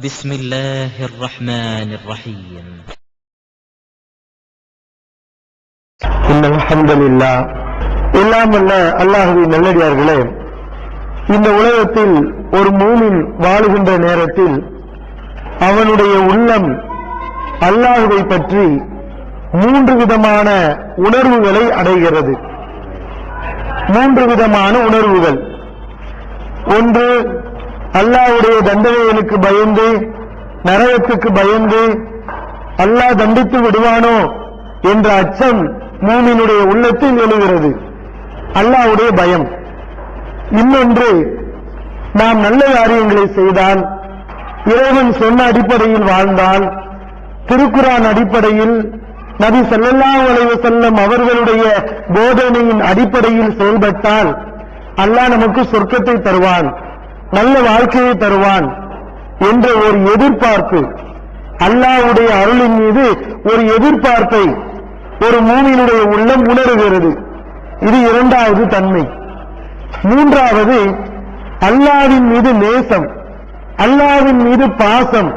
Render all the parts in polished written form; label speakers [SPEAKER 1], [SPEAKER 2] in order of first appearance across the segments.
[SPEAKER 1] بسم الله الرحمن الرحيم
[SPEAKER 2] إن الحمد لله எல்லாம் வல்ல அல்லாஹ்வின் நல்லடியார்களே, இந்த உலகத்தில் ஒரு மூமின் வாழுகின்ற நேரத்தில் அவனுடைய உள்ளம் அல்லாஹ்வை பற்றி 3 விதமான உணர்வுகளை அடைகிறது. 3 விதமான உணர்வுகள். ஒன்று, அல்லாஹ்வுடைய தண்டனைகளுக்கு பயந்து, நரகத்துக்கு பயந்து அல்லாஹ் தண்டித்து விடுவானோ என்ற அச்சம் மூமினுடைய உள்ளத்தில் எழுகிறது, அல்லாஹ்வுடைய பயம். இன்னொன்று, நாம் நல்ல காரியங்களை செய்தால், இறைவன் சொன்ன அடிப்படையில் வாழ்ந்தால், திருக்குர்ஆன் அடிப்படையில், நபி ஸல்லல்லாஹு அலைஹி வஸல்லம் அவர்களுடைய போதனையின் அடிப்படையில் செயல்பட்டால் அல்லாஹ் நமக்கு சொர்க்கத்தை தருவான், நல்ல வாழ்க்கையை தருவான் என்ற ஒரு எதிர்பார்ப்பு, அல்லாஹ்வுடைய அருளின் மீது ஒரு எதிர்பார்ப்பை ஒரு மூமினுடைய உள்ளம் உணர்கிறது. இது இரண்டாவது தன்மை. மூன்றாவது, அல்லாஹ்வின் மீது நேசம், அல்லாஹ்வின் மீது பாசம்.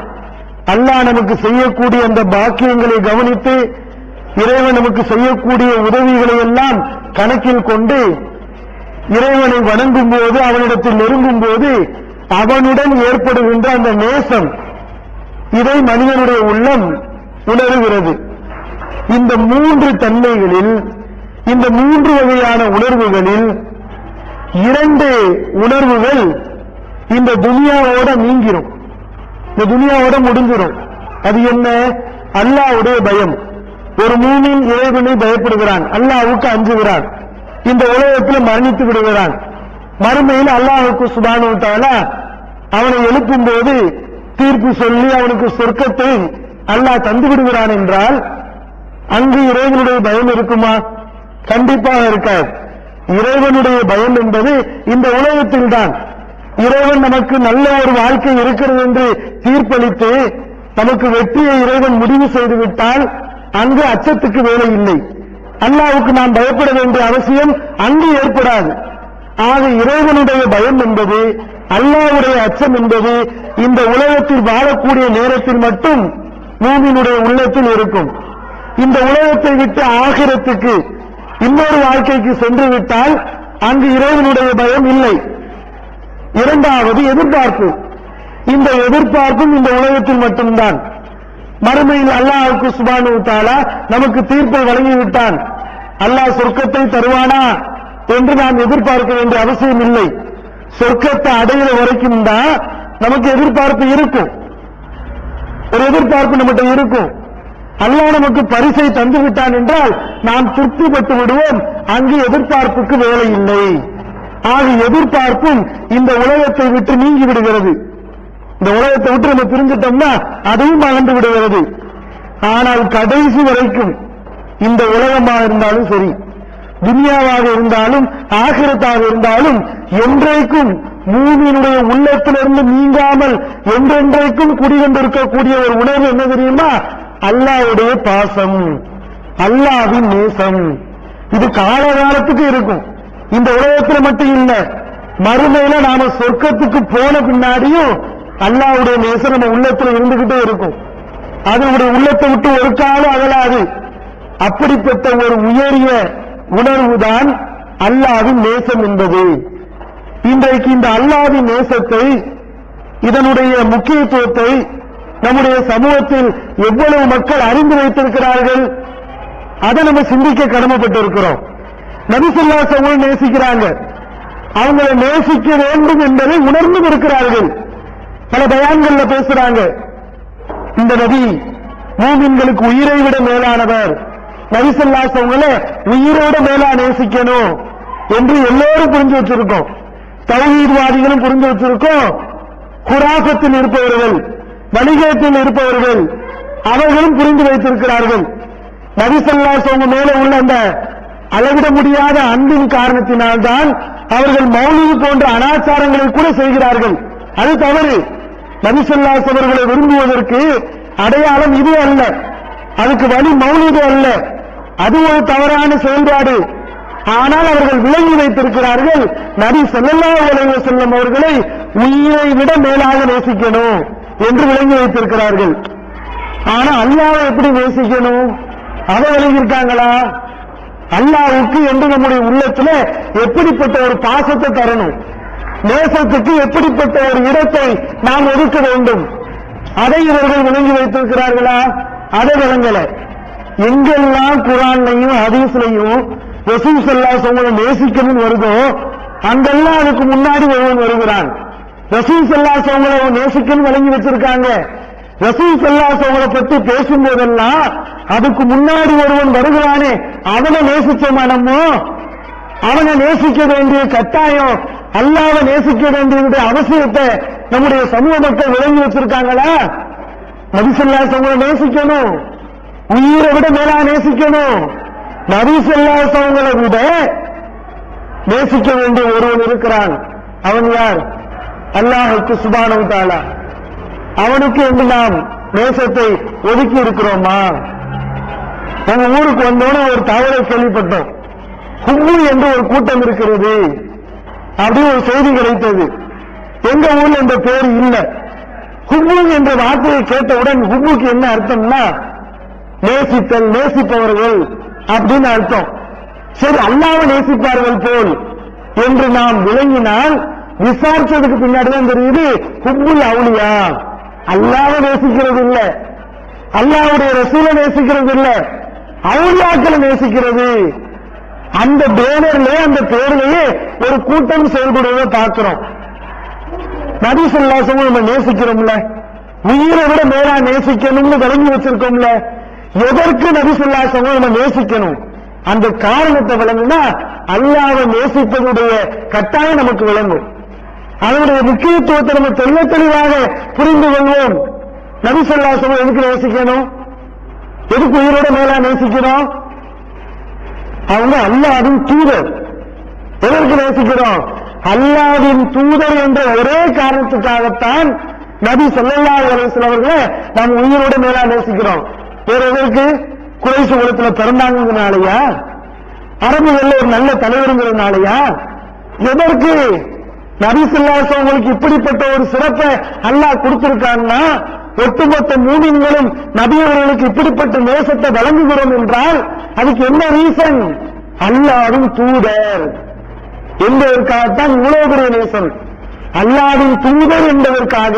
[SPEAKER 2] அல்லாஹ் நமக்கு செய்யக்கூடிய அந்த பாக்கியங்களை கவனித்து, இறைவன் நமக்கு செய்யக்கூடிய உதவிகளை எல்லாம் கணக்கில் கொண்டு, இறைவனை வணங்கும் போது, அவனிடத்தில் நெருங்கும் போது அவனுடன் ஏற்படுகின்ற அந்த நேசம், இதை மனிதனுடைய உள்ளம் உணர்கிறது. இந்த 3 தன்மைகளில், இந்த 3 வகையான உணர்வுகளில் 2 உணர்வுகள் இந்த துனியாவோட நீங்கிரும், இந்த துனியாவோட முடிஞ்சிடும். அது என்ன? அல்லாஹ்வுடைய பயம். ஒரு மூமின் இறைவனை பயப்படுகிறான், அல்லாஹ்வுக்கு அஞ்சுகிறான், இந்த உலகத்தில் மரணித்து விடுகிறான். மறுமையில் அல்லாஹ்வுக்கு சுப்ஹானஹு வ தஆலா அவனை எழுப்பும் போது தீர்ப்பு சொல்லி அவனுக்கு சொர்க்கத்தை அல்லாஹ் தந்து விடுகிறான் என்றால், அங்கு இறைவனுடைய பயம் இருக்குமா? கண்டிப்பாக இருக்காது. இறைவனுடைய பயம் என்பது இந்த உலகத்தில் தான். இறைவன் நமக்கு நல்ல ஒரு வாழ்க்கை இருக்கிறது என்று தீர்ப்பளித்து நமக்கு வெற்றியை இறைவன் முடிவு செய்துவிட்டால் அங்கு அச்சத்துக்கு வேலை இல்லை. அல்லாஹ்வுக்கு நாம் பயப்பட வேண்டிய அவசியம் அங்கு ஏற்படாது. ஆக இறைவனுடைய பயம் என்பது, அல்லாஹ்வுடைய அச்சம் என்பது இந்த உலகத்தில் வாழக்கூடிய நேரத்தில் மட்டும் மூமினுடைய உள்ளத்தில் இருக்கும். இந்த உலகத்தை விட்டு ஆகிரத்துக்கு, இன்னொரு வாழ்க்கைக்கு சென்று விட்டால் அங்கு இறைவனுடைய பயம் இல்லை. இரண்டாவது, எதிர்பார்ப்பு. இந்த எதிர்பார்ப்பும் இந்த உலகத்தில் மட்டும்தான். மறுமையில் அல்லாஹ்வுக்கு சுப்ஹானஹு வ தஆலா நமக்கு தீர்ப்பை வழங்கிவிட்டான், அல்லாஹ் சொர்க்கத்தை தருவானா என்று நாம் எதிர்பார்க்க வேண்டிய அவசியம் இல்லை. சொர்க்கத்தை அடைகிற வரைக்கும் தான் நமக்கு எதிர்பார்ப்பு இருக்கும், ஒரு எதிர்பார்ப்பு நம்மகிட்ட இருக்கும். அல்லாஹ் நமக்கு பரிசை தந்து விட்டான் என்றால் நாம் திருப்திப்பட்டு விடுவோம், அங்கு எதிர்பார்ப்புக்கு வேலை இல்லை. ஆக எதிர்பார்ப்பும் இந்த உலகத்தை விட்டு நீங்கி விடுகிறது. இந்த உலகத்தை விட்டு நம்ம பிரிஞ்சிட்டோம்னா அதையும் அகன்று விடுகிறது. ஆனால் கடைசி வரைக்கும் இந்த உலகமாக இருந்தாலும் சரி, துனியாவாக இருந்தாலும் ஆகிரத்தாக இருந்தாலும், என்றைக்கும் மூமினுடைய உள்ளத்திலிருந்து நீங்காமல் என்றென்றைக்கும் குடிகொண்டிருக்கக்கூடிய ஒரு உணர்வு என்ன தெரியுமா? அல்லாஹ்வுடைய பாசம், அல்லாஹ்வின் நேசம். இது காலகாலத்துக்கு இருக்கும். இந்த உலகத்தில் மட்டும் இல்ல, மறுமையில நாம சொர்க்கத்துக்கு போன பின்னாடியும் அல்லாஹ்வுடைய நேசம் நம்ம உள்ளத்துல இருந்துகிட்டே இருக்கும். அதனுடைய உள்ளத்தை விட்டு ஒரு காலம் அகலாது. அப்படிப்பட்ட ஒரு உயரிய உணர்வுதான் அல்லாஹ்வின் நேசம் என்பது. இன்றைக்கு இந்த அல்லாஹ்வின் நேசத்தை, இதனுடைய முக்கியத்துவத்தை நம்முடைய சமூகத்தில் எவ்வளவு மக்கள் அறிந்து வைத்திருக்கிறார்கள், அதை நம்ம சிந்திக்க கடமைப்பட்டிருக்கிறோம். நபி ஸல்லல்லாஹு அலைஹி வஸல்லம் நேசிக்கிறாங்க, அவங்களை நேசிக்க வேண்டும் என்பதை உணர்ந்தும் இருக்கிறார்கள். பல பயான்கள்ல பேசுறாங்க, இந்த நபி மூமின்களுக்கு உயிரை விட மேலானவர், நபி ஸல்லல்லாஹு அலைஹி வஸல்லம் உயிரோட மேலா நேசிக்கணும் என்று எல்லோரும் புரிஞ்சு வச்சிருக்கோம். தௌஹீத்வாதிகளும் புரிஞ்சு வச்சிருக்கோம், குராஃபத்தில் இருப்பவர்கள், வணிகத்தில் இருப்பவர்கள் அவர்களும் புரிந்து வைத்திருக்கிறார்கள். நபி ஸல்லல்லாஹு அலைஹி வஸல்லம் மேலே உள்ள அந்த அளவிட முடியாத அன்பின் காரணத்தினால்தான் அவர்கள் மௌலிது போன்ற அனாச்சாரங்களை கூட செய்கிறார்கள். அது தவறு. நபி ஸல்லல்லாஹு அலைஹி வஸல்லம் அவர்களை விரும்புவதற்கு அடையாளம் இது அல்ல, அதுக்கு வழி மௌலிது அல்ல, அது ஒரு தவறான செயல்பாடு. ஆனால் அவர்கள் விளங்கி வைத்திருக்கிறார்கள், நபி ஸல்லல்லாஹு அலைஹி வஸல்லம் அவர்களை உயிரை விட மேலாக நேசிக்கணும் என்று விளங்கி வைத்திருக்கிறார்கள். ஆனா அல்லாஹ்வை எப்படி நேசிக்கணும் அதை விளங்கியிருக்காங்களா? அல்லாஹ்வுக்கு என்று நம்முடைய உள்ளத்துல எப்படிப்பட்ட ஒரு பாசத்தை தரணும், நேசத்துக்கு எப்படிப்பட்ட ஒரு இடத்தை நாம் ஒதுக்க வேண்டும், அதை இவர்கள் விளங்கி வைத்திருக்கிறார்களா? அதை விளங்கல. எங்கெல்லாம் குர்ஆன்லையும் ஹதீஸ்லையும் ரசூல் ஸல்லல்லாஹு அலைஹி வஸல்லம் நேசிக்கணும்னு வருதோ அங்கெல்லாம் அதுக்கு முன்னாடி ஒருவன் வருகிறான். ரசூல் ஸல்லல்லாஹு அலைஹி வஸல்லம் நேசிக்கணும்னு விளங்கி வச்சிருக்காங்க. ரசூல் ஸல்லல்லாஹு அலைஹி வஸல்லம் பற்றி பேசும்போதெல்லாம் அதுக்கு முன்னாடி ஒருவன் வருகிறானே, அவனை நேசிச்சோமா? நம்ம அவனை நேசிக்க வேண்டிய கட்டாயம், அல்லாஹ்வை நேசிக்க வேண்டிய அவசியத்தை நம்முடைய சமூக மக்கள் விளங்கி வச்சிருக்காங்களா? நபி ஸல்லல்லாஹு அலைஹி வஸல்லம் நேசிக்கணும், உயிரை விட மேலா நேசிக்கணும். நபி ஸல்லல்லாஹு அலைஹி வஸல்லம் விட நேசிக்க வேண்டிய ஒருவன் இருக்கிறான். அவன் யார்? அல்லாஹ்வுக்கு சுப்ஹானஹு வ தஆலா. அவனுக்கு என்று நாம் நேசத்தை ஒதுக்கி இருக்கிறோமா? நம்ம ஊருக்கு வந்தோட ஒரு தகவலை கேள்விப்பட்டோம். ஹுப்பு என்று ஒரு கூட்டம் இருக்கிறது அப்படி ஒரு செய்தி கிடைத்தது. எங்க ஊர்ல இந்த பேர் இல்ல. ஹுப்பு என்ற வார்த்தையை கேட்டவுடன் ஹுப்புக்கு என்ன அர்த்தம்னா நேசித்தல், நேசிப்பவர்கள் அப்படின்னு அர்த்தம். சரி, அல்லாஹ்வை நேசிப்பார்கள் போல் என்று நாம் விளங்கினால் விசாரிச்சதுக்கு பின்னாடிதான் தெரியுது ஹுப்புல் அவுலியா. அல்லாஹ்வை நேசிக்கிறது இல்ல, அல்லாஹ்வுடைய ரசூலை நேசிக்கிறது இல்ல, அவுலியாக்களை நேசிக்கிறது. அந்த பேனர்லயே அந்த பேர்லயே ஒரு கூட்டம் செயல்படுவதை பார்க்கிறோம். நபி ஸல்லல்லாஹு அலைஹி வஸல்லம் நம்ம நேசிக்கிறோம்ல, உயிரை விட மேலா நேசிக்கணும்னு விளங்கி வச்சிருக்கோம்ல. எதற்கு நபி ஸல்லல்லாஹு அலைஹி வஸல்லம் நம்ம நேசிக்கணும்? அந்த காரணத்தை விளங்குனா அல்லாஹ்வை நேசிப்பதுடைய கட்டாயம் நமக்கு விளங்கும். அதனுடைய முக்கியத்துவத்தை நம்ம தெளிவாக புரிந்து கொள்வோம். நபி ஸல்லல்லாஹு அலைஹி வஸல்லம் எதுக்கு நேசிக்கணும்? எதுக்கு உயிரோட மேலா நேசிக்கிறோம்? அவங்க அல்லாஹ்வின் தூதர். எதற்கு நேசிக்கிறோம்? அல்லாஹ்வின் தூதர் என்ற ஒரே காரணத்துக்காகத்தான் நபி ஸல்லல்லாஹு அலைஹி வஸல்லம் அவர்களை நாம் உயிரோட மேலா நேசிக்கிறோம். வேற எதற்கு? குறைஷ் குலத்துல பிறந்தாங்கனாலயா? அரபுகள்ல ஒரு நல்ல தலைவருங்கிறதுனாலயா? எதற்கு? நபி ஸல்லல்லாஹு அலைஹி வஸல்லம் அவங்களுக்கு இப்படிப்பட்ட ஒரு சிறப்பை அல்லாஹ் கொடுத்திருக்கான்னா, ஒட்டுமொத்த மூமின்களும் நபி அவர்களுக்கு இப்படிப்பட்ட நேசத்தை வழங்குகிறோம் என்றால் அதுக்கு என்ன ரீசன்? அல்லாஹ்வின் தூதர் என்பதற்காகத்தான் இவ்வளவு பெரிய நேசம். அல்லாஹ்வின் தூதர் என்பதற்காக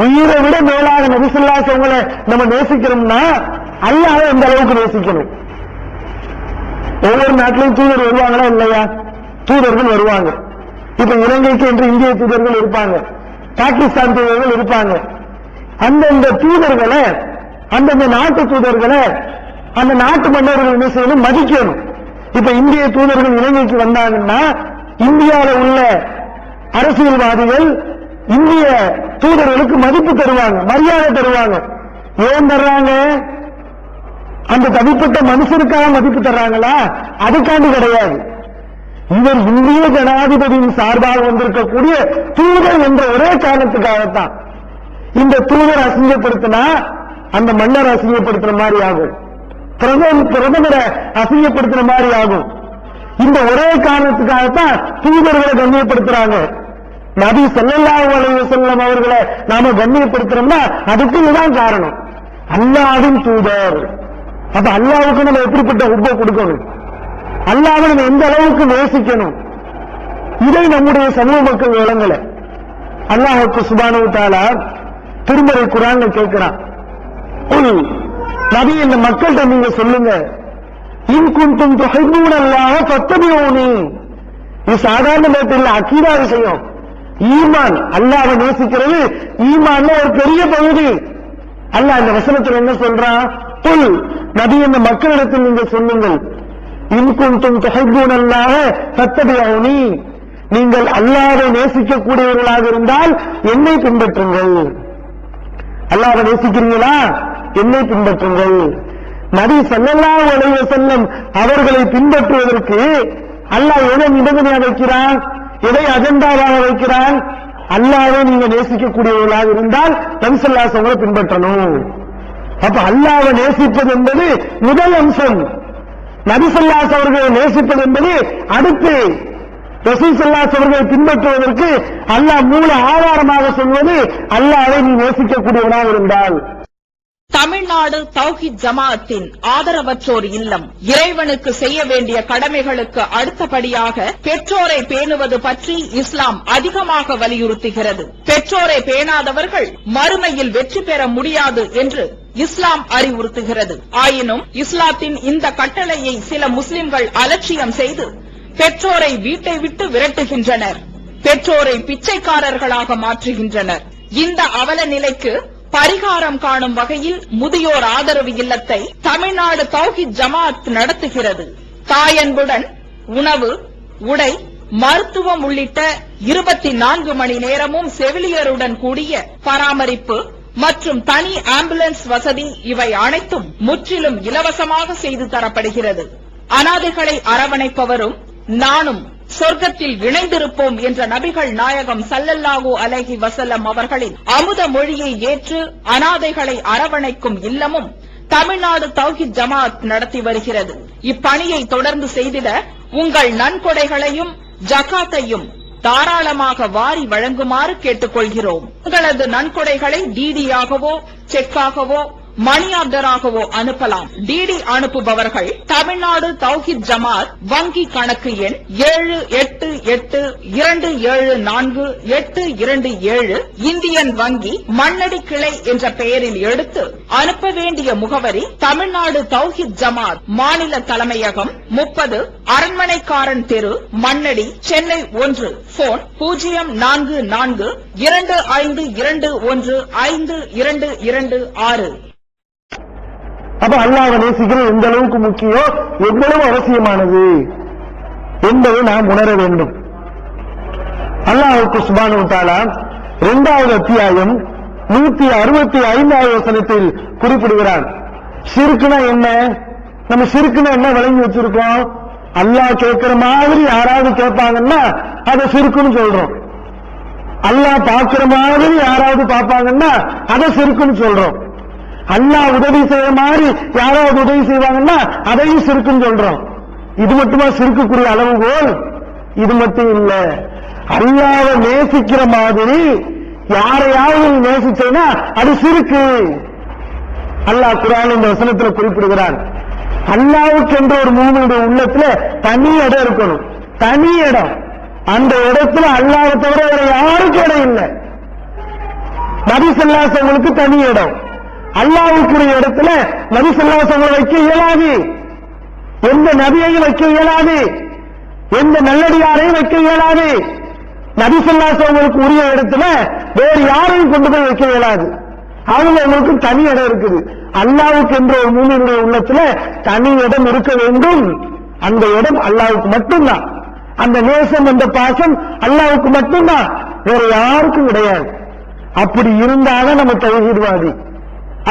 [SPEAKER 2] உயிரை விட மேலாக நபி ஸல்லல்லாஹு அலைஹி வஸல்லம் நம்ம நேசிக்கிறோம்னா அல்லாஹ்வை எந்த அளவுக்கு நேசிக்கணும்? ஒவ்வொரு நாட்டிலையும் தூதர் வருவாங்களா இல்லையா? தூதர்கள் வருவாங்க. இப்ப இலங்கைக்கு என்று இந்திய தூதர்கள் இருப்பாங்க, பாகிஸ்தான் தூதர்கள் இருப்பாங்க. அந்தந்த தூதர்களை, அந்தந்த நாட்டு தூதர்களை அந்த நாட்டு மன்னர்கள் என்ன செய்யணும்? மதிக்கணும். இப்ப இந்திய தூதர்கள் இலங்கைக்கு வந்தாங்கன்னா இந்தியாவில் உள்ள அரசியல்வாதிகள் இந்திய தூதர்களுக்கு மதிப்பு தருவாங்க, மரியாதை தருவாங்க. ஏன் தர்றாங்க? அந்த தனிப்பட்ட மனுஷருக்காக மதிப்பு தர்றாங்களா? அதுக்காண்டி கிடையாது. இவர் இந்திய ஜனாதிபதியின் சார்பாக வந்திருக்கக்கூடிய தூதர் என்ற ஒரே காரணத்துக்காகத்தான். இந்த தூதர் அசிங்கப்படுத்தினா அந்த மன்னர் அசிங்கப்படுத்துற மாதிரி ஆகும், பிரதமரை அசிங்கப்படுத்துற மாதிரி ஆகும். இந்த ஒரே காரணத்துக்காகத்தான் தூதர்களை கண்ணியப்படுத்துறாங்க. நபி ஸல்லல்லாஹு அலைஹி வஸல்லம் அவர்களை நாம கண்ணியப்படுத்துறோம்னா அதுக்கு இதுதான் காரணம். அல்லாஹ்வின் தூதர். அப்ப அல்லாஹ்வுக்கு நம்ம எப்படிப்பட்ட உப்பை கொடுக்கணும்? அல்லாஹ்வை நம்ம எந்த அளவுக்கு நேசிக்கணும்? இதை நம்முடைய சமூக மக்கள் விளங்கல. அல்லாஹ்வுக்கு சுப்ஹானஹு வ தஆலா திருமறை குர்ஆன்ல கேட்கிறான், நபி இந்த மக்கள்கிட்ட நீங்க சொல்லுங்க, இன் குன்தும் துஹிப்பூனல்லாஹ ஃபத்தபிஊனி. இது சாதாரண நேரத்தில் அகீதா விஷயம். ஈமான், அல்லாஹ்வை நேசிக்கிறது ஈமான்ல ஒரு பெரிய பகுதி. அல்லாஹ் இந்த வசனத்தில் என்ன சொல்றான்? குல், நபி இந்த மக்களிடத்தில் நீங்க சொல்லுங்கள், இன் குன்தும் துஹிப்பூனல்லாஹ ஃபத்தபிஊனி. நீங்கள் அல்லாஹ்வை நேசிக்கக்கூடியவர்களாக இருந்தால் என்னை பின்பற்றுங்கள். அல்லாஹ்வை நேசிக்கிறீங்களா? என்னை பின்பற்றுங்கள். நபி ஸல்லல்லாஹு அலைஹி வஸல்லம் அவர்களை பின்பற்றுவதற்கு அல்லாஹ் எதை நிபந்தனையாக வைக்கிறான்? எதை அஜெண்டாவாக வைக்கிறான்? அல்லாஹ்வை நீங்க நேசிக்கக்கூடியவர்களாக இருந்தால் நபி ஸல்லல்லாஹு அலைஹி வஸல்லம் பின்பற்றணும். அப்ப அல்லாஹ்வை நேசிப்பது என்பது முதல் அம்சம். நபி ஸல்லல்லாஹு அலைஹி வஸல்லம் அவர்களை நேசிப்பது என்பது அடுத்து. ரசூல் ஸல்லல்லாஹு அலைஹி வஸல்லம் பின்பற்றுவதற்கு அல்லாஹ் மூல ஆதாரமாக சொல்வது அல்லாஹ்வை நீ நேசிக்கக்கூடியவனாக இருந்தால்.
[SPEAKER 3] தமிழ்நாடு தௌஹீத் ஜமாஅத்தின் ஆதரவற்றோர் இல்லம் இறைவனுக்கு செய்ய வேண்டிய கடமைகளுக்கு அடுத்தபடியாக பெற்றோரை பேணுவது பற்றி இஸ்லாம் அதிகமாக வலியுறுத்துகிறது. பெற்றோரை பேணாதவர்கள் மறுமையில் வெற்றி பெற முடியாது என்று இஸ்லாம் அறிவுறுத்துகிறது. ஆயினும் இஸ்லாத்தின் இந்த கட்டளையை சில முஸ்லிம்கள் அலட்சியம் செய்து பெற்றோரை வீட்டை விட்டு விரட்டுகின்றனர், பெற்றோரை பிச்சைக்காரர்களாக மாற்றுகின்றனர். இந்த அவல நிலைக்கு பரிகாரம் காணும் வகையில் முதியோர் ஆதரவு இல்லத்தை தமிழ்நாடு தௌஹீத் ஜமாஅத் நடத்துகிறது. தாயன்புடன் உணவு, உடை, மருத்துவம் உள்ளிட்ட 24 மணி நேரமும் செவிலியருடன் கூடிய பராமரிப்பு மற்றும் தனி ஆம்புலன்ஸ் வசதி இவை அனைத்தும் முற்றிலும் இலவசமாக செய்து தரப்படுகிறது. அனாதைகளை அரவணைப்பவரும் நானும் சொர்க்கத்தில் இணைந்திருப்போம் என்ற நபிகள் நாயகம் ஸல்லல்லாஹு அலைஹி வஸல்லம் அவர்களின் அமுத மொழியை ஏற்று அனாதைகளை அரவணைக்கும் இல்லமும் தமிழ்நாடு தௌஹீத் ஜமாஅத் நடத்தி வருகிறது. இப்பணியை தொடர்ந்து செய்திட உங்கள் நன்கொடைகளையும் ஜகாத்தையும் தாராளமாக வாரி வழங்குமாறு கேட்டுக்கொள்கிறோம். உங்களது நன்கொடைகளை டிடியாகவோ செக்காகவோ மணி ஆர்டராகவோ அனுப்பலாம். டிடி அனுப்புபவர்கள் தமிழ்நாடு தௌஹீத் ஜமாஅத் வங்கி கணக்கு எண் 7882748827 இந்தியன் வங்கி மண்ணடி கிளை என்ற பெயரில் எடுத்து அனுப்ப வேண்டிய முகவரி தமிழ்நாடு தௌஹீத் ஜமாஅத் மாநில தலைமையகம் 30 அரண்மனைக்காரன் தெரு, மண்ணடி, சென்னை 1. போன் 044252152226.
[SPEAKER 2] அப்ப அல்லாஹ்வை நேசிக்கிறது எந்த அளவுக்கு முக்கியம், எவ்வளவு அவசியமானது என்பதை நாம் உணர வேண்டும். அல்லாஹ் சுப்ஹானஹு வ தஆலா 2வது அத்தியாயம் 165வது வசனத்தில் குறிப்பிடுகிறார். ஷிர்க்னா என்ன? நம்ம ஷிர்க்னா என்ன விளங்கி வச்சிருக்கோம்? அல்லாஹ் கேட்கிற மாதிரி யாராவது கேட்பாங்கன்னா அதை ஷிர்க்குன்னு சொல்றோம். அல்லாஹ் பார்க்கிற மாதிரி யாராவது பார்ப்பாங்கன்னா அதை ஷிர்க்குன்னு சொல்றோம். அல்லாஹ் உதவி செய்யற மாதிரி யாராவது உதவி செய்வாங்கன்னா அதையும் ஷிர்க்குன்னு சொல்றோம். இது மட்டுமா ஷிர்க்குக்குரிய அளவுகோல்? இது மட்டும் இல்ல, அல்லாஹ்வை நேசிக்கிற மாதிரி யாரையாவது நேசிச்சேன்னா அது ஷிர்க்கு. அல்லாஹ் குர்ஆன் இந்த வசனத்தில் குறிப்பிடுகிறான். அல்லாஹ்வுக்கு என்ற ஒரு மூமினுடைய உள்ளத்துல தனி இடம் இருக்கணும், தனி இடம். அந்த இடத்துல அல்லாஹ்வை தவிர வேற யாருக்கும் இடம் இல்லை. நபி ஸல்லல்லாஹு அலைஹி வஸல்லம் தனி இடம், அல்லாஹ்வுக்குரிய இடத்துல நபி ஸல்லல்லாஹு அலைஹி வஸல்லம் வைக்க இயலாது, எந்த நபியையும் வைக்க இயலாது, எந்த நல்லடியாரையும் வைக்க இயலாது. நபி ஸல்லல்லாஹு அலைஹி வஸல்லம் உரிய இடத்துல வேறு யாரையும் கொண்டு போய் வைக்க இயலாது. அவங்களுக்கு தனி இடம் இருக்குது. அல்லாஹ்வுக்கு என்ற ஒரு மூமினுடைய உள்ளத்துல தனி இடம் இருக்க வேண்டும். அந்த இடம் அல்லாஹ்வுக்கு மட்டும்தான். அந்த நேசம், அந்த பாசம் அல்லாஹ்வுக்கு மட்டும்தான், வேற யாருக்கும் கிடையாது. அப்படி இருந்தாதான் நம்ம தௌஹீத்வாதி,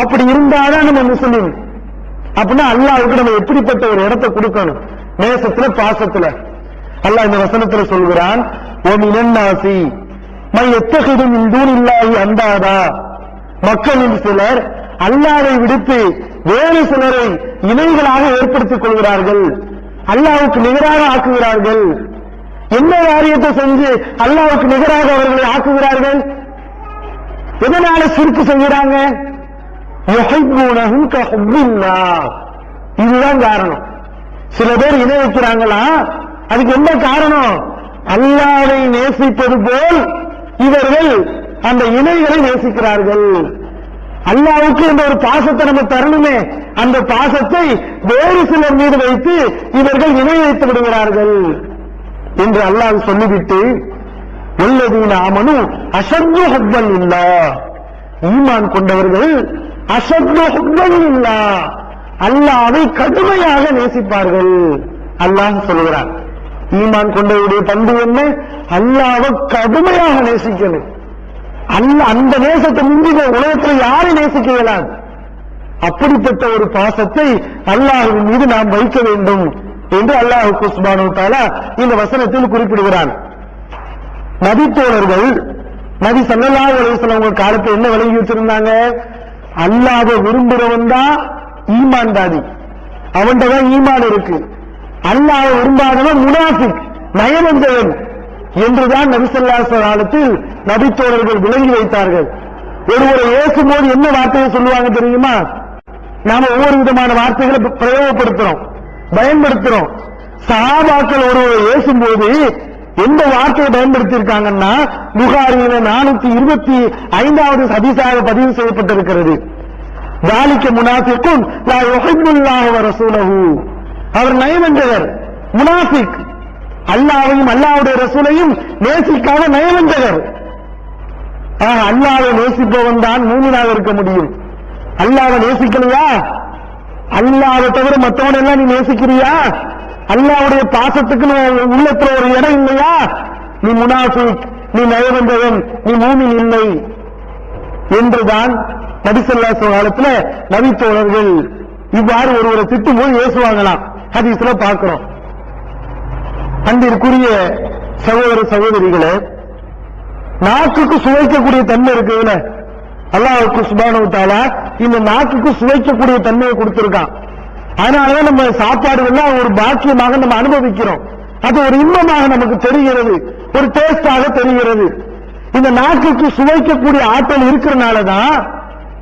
[SPEAKER 2] அப்படி இருந்தாதான் நம்ம முஸ்லிம். அப்படின்னா அல்லாஹ்வுக்கு நம்ம எப்படிப்பட்ட ஒரு இடத்தை கொடுக்கணும்? நேசத்துல, பாசத்துல. அல்லாஹ் இந்த வசனத்துல சொல்கிறான், ஓ மினன் நாசி மை யத்தகிது மின் தூனில்லாஹி அந்தாதா. மக்களில் சிலர் அல்லாஹ்வை விடுத்து வேறு சிலரை இணைகளாக ஏற்படுத்திக் கொள்கிறார்கள், அல்லாஹ்வுக்கு நிகராக ஆக்குகிறார்கள். என்ன காரியத்தை செஞ்சு அல்லாஹ்வுக்கு நிகராக அவர்களை ஆக்குகிறார்கள்? எதனால ஷிர்க் செய்கிறாங்க? யுஹிப்பூனஹும் கஹுப்பில்லாஹ். இதுதான் காரணம். சில பேர் இணை வைக்கிறாங்களா, அதுக்கு என்ன காரணம்? அல்லாஹ்வை நேசிப்பது போல் இவர்கள் அந்த இணைகளை நேசிக்கிறார்கள். அல்லாஹ்வுக்கு என்ற ஒரு பாசத்தை நம்ம தரணுமே, அந்த பாசத்தை வேறு சிலர் மீது வைத்து இவர்கள் இணை வைத்து விடுகிறார்கள் என்று அல்லாஹ் சொல்லிவிட்டு, வல்லதீன ஆமனு அஷத்து ஹுப்பன் இல்லாஹ். ஈமான் கொண்டவர்கள் அஷத்து ஹுப்பன் இல்லாஹ், அல்லாஹ்வை கடுமையாக நேசிப்பார்கள். அல்லாஹ் சொல்கிறார். ஈமான் கொண்டவருடைய பண்பு என்ன? அல்லாஹ்வை கடுமையாக நேசிக்கணும். அல்லாஹ் அந்த நேசத்தை முந்தி உலகத்தில் யாரை நேசிக்க இயலாது. அப்படிப்பட்ட ஒரு பாசத்தை அல்லாஹ்வின் மீது நாம் வைக்க வேண்டும் என்று அல்லாஹ் சுப்ஹானஹு வ தஆலா இந்த வசனத்தில் குறிப்பிடுகிறான். நபித்தோழர்கள் நபி ஸல்லல்லாஹு அலைஹி வஸல்லம் காலத்தில் என்ன விளங்கி வச்சிருந்தாங்க? அல்லாஹ்வை விரும்புறவன் தான் ஈமான்தாரி, அவன்கிட்ட தான் ஈமான் இருக்கு. அல்லாஹ்வை விரும்பாதவன் முனாஃபிக், நயவஞ்சகன் என்றுதான் நபி ஸல்லல்லாஹு அலைஹி காலத்தில் நபித்தோழர்கள் விளங்கி வைத்தார்கள். ஒருவரை ஏசும்போது என்ன வார்த்தையை சொல்லுவாங்க தெரியுமா? நாம ஒவ்வொரு விதமான வார்த்தைகளை பிரயோகப்படுத்துறோம், பயன்படுத்துறோம். சஹாபாக்கள் ஒருவரை ஏசும்போது எந்த வார்த்தையை பயன்படுத்தி இருக்காங்கன்னா, புகாரியில 425வது ஹதீஸாக பதிவு செய்யப்பட்டிருக்கிறது. ذَلِكَ مُنَافِقٌ لَا يُحِبُّ اللَّهَ وَرَسُولَهُ. அவர் நயவஞ்சகர், முனாஃபிக், அல்லாஹ்வையும் அல்லாஹ்வுடைய ரசூலையும் நேசிக்காத நயவஞ்சகர். அல்லாஹ்வை நேசிப்பவன் தான் மூமினாக இருக்க முடியும். அல்லாஹ்வை நேசிக்கலையா? அல்லாஹ்வை தவிர மற்றவன் எல்லாம் நீ நேசிக்கிறியா? அல்லாஹ்வுடைய பாசத்துக்கு உள்ளத்துல ஒரு இடம் இல்லையா? நீ முனாஃபிக், நீ நயவஞ்சகன், நீ மூமின் இல்லை என்றுதான் நபி ஸல்லல்லாஹு அலைஹி காலத்துல நபித்தோழர்கள் இவ்வாறு ஒருவரை திட்டும்போது ஏசுவாங்களாம். ஹதீஸ்ல பார்க்கிறோம். அன்பிற்குரிய சகோதர சகோதரிகளே, நாக்குக்கு சுவைக்கக்கூடிய தன்மை இருக்குதுல்ல, அல்லாஹ் சுப்ஹானஹு வ தஆலா இந்த நாக்குக்கு சுவைக்கக்கூடிய தன்மையை கொடுத்திருக்கான். அதனாலதான் நம்ம சாப்பாடுகள்லாம் ஒரு பாக்கியமாக நம்ம அனுபவிக்கிறோம். அது ஒரு இன்பமாக நமக்கு தெரிகிறது, ஒரு டேஸ்டாக தெரிகிறது. இந்த நாக்குக்கு சுவைக்கக்கூடிய ஆற்றல் இருக்கிறனாலதான்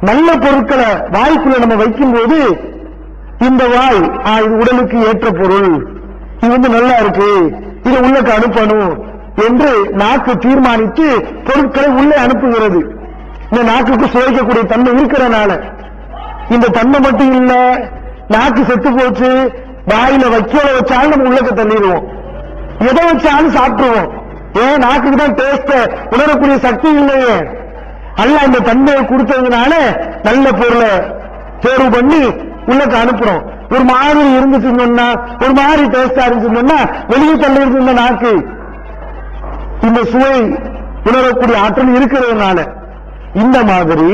[SPEAKER 2] நல்ல பொருட்களை வாய்க்குள்ள நம்ம வைக்கும் போது இந்த வாய் இது உடலுக்கு ஏற்ற பொருள், இது நல்லா இருக்கு, இதை உள்ளக்கு அனுப்பணும் என்று நாக்கு தீர்மானித்து பொருட்களை உள்ளே அனுப்புகிறது. இந்த நாக்குக்கு சுவைக்கக்கூடிய தன்மை இருக்கிறனால. இந்த தன்மை மட்டும் இல்ல, நாக்கு செத்து போச்சு, வாயில வைக்கோல வச்சாலும் நம்ம உள்ளக்க தள்ளிடுவோம், எதை வச்சாலும் சாப்பிட்டுருவோம். ஏன்? நாக்குக்கு தான் டேஸ்ட உணரக்கூடிய சக்தி இல்லையே. அல்லாஹ் இந்த தன்மையை கொடுத்ததுனால நல்ல பொருளை தேர்வு பண்ணி உள்ளக்க அனுப்புறோம். ஒரு மாதிரி இருந்துச்சுன்னா, ஒரு மாதிரி டேஸ்டா இருந்துச்சுன்னா வெளியே தள்ளி இருந்த நாக்கு இந்த சுவை உணரக்கூடிய ஆற்றல் இருக்கிறதுனால. இந்த மாதிரி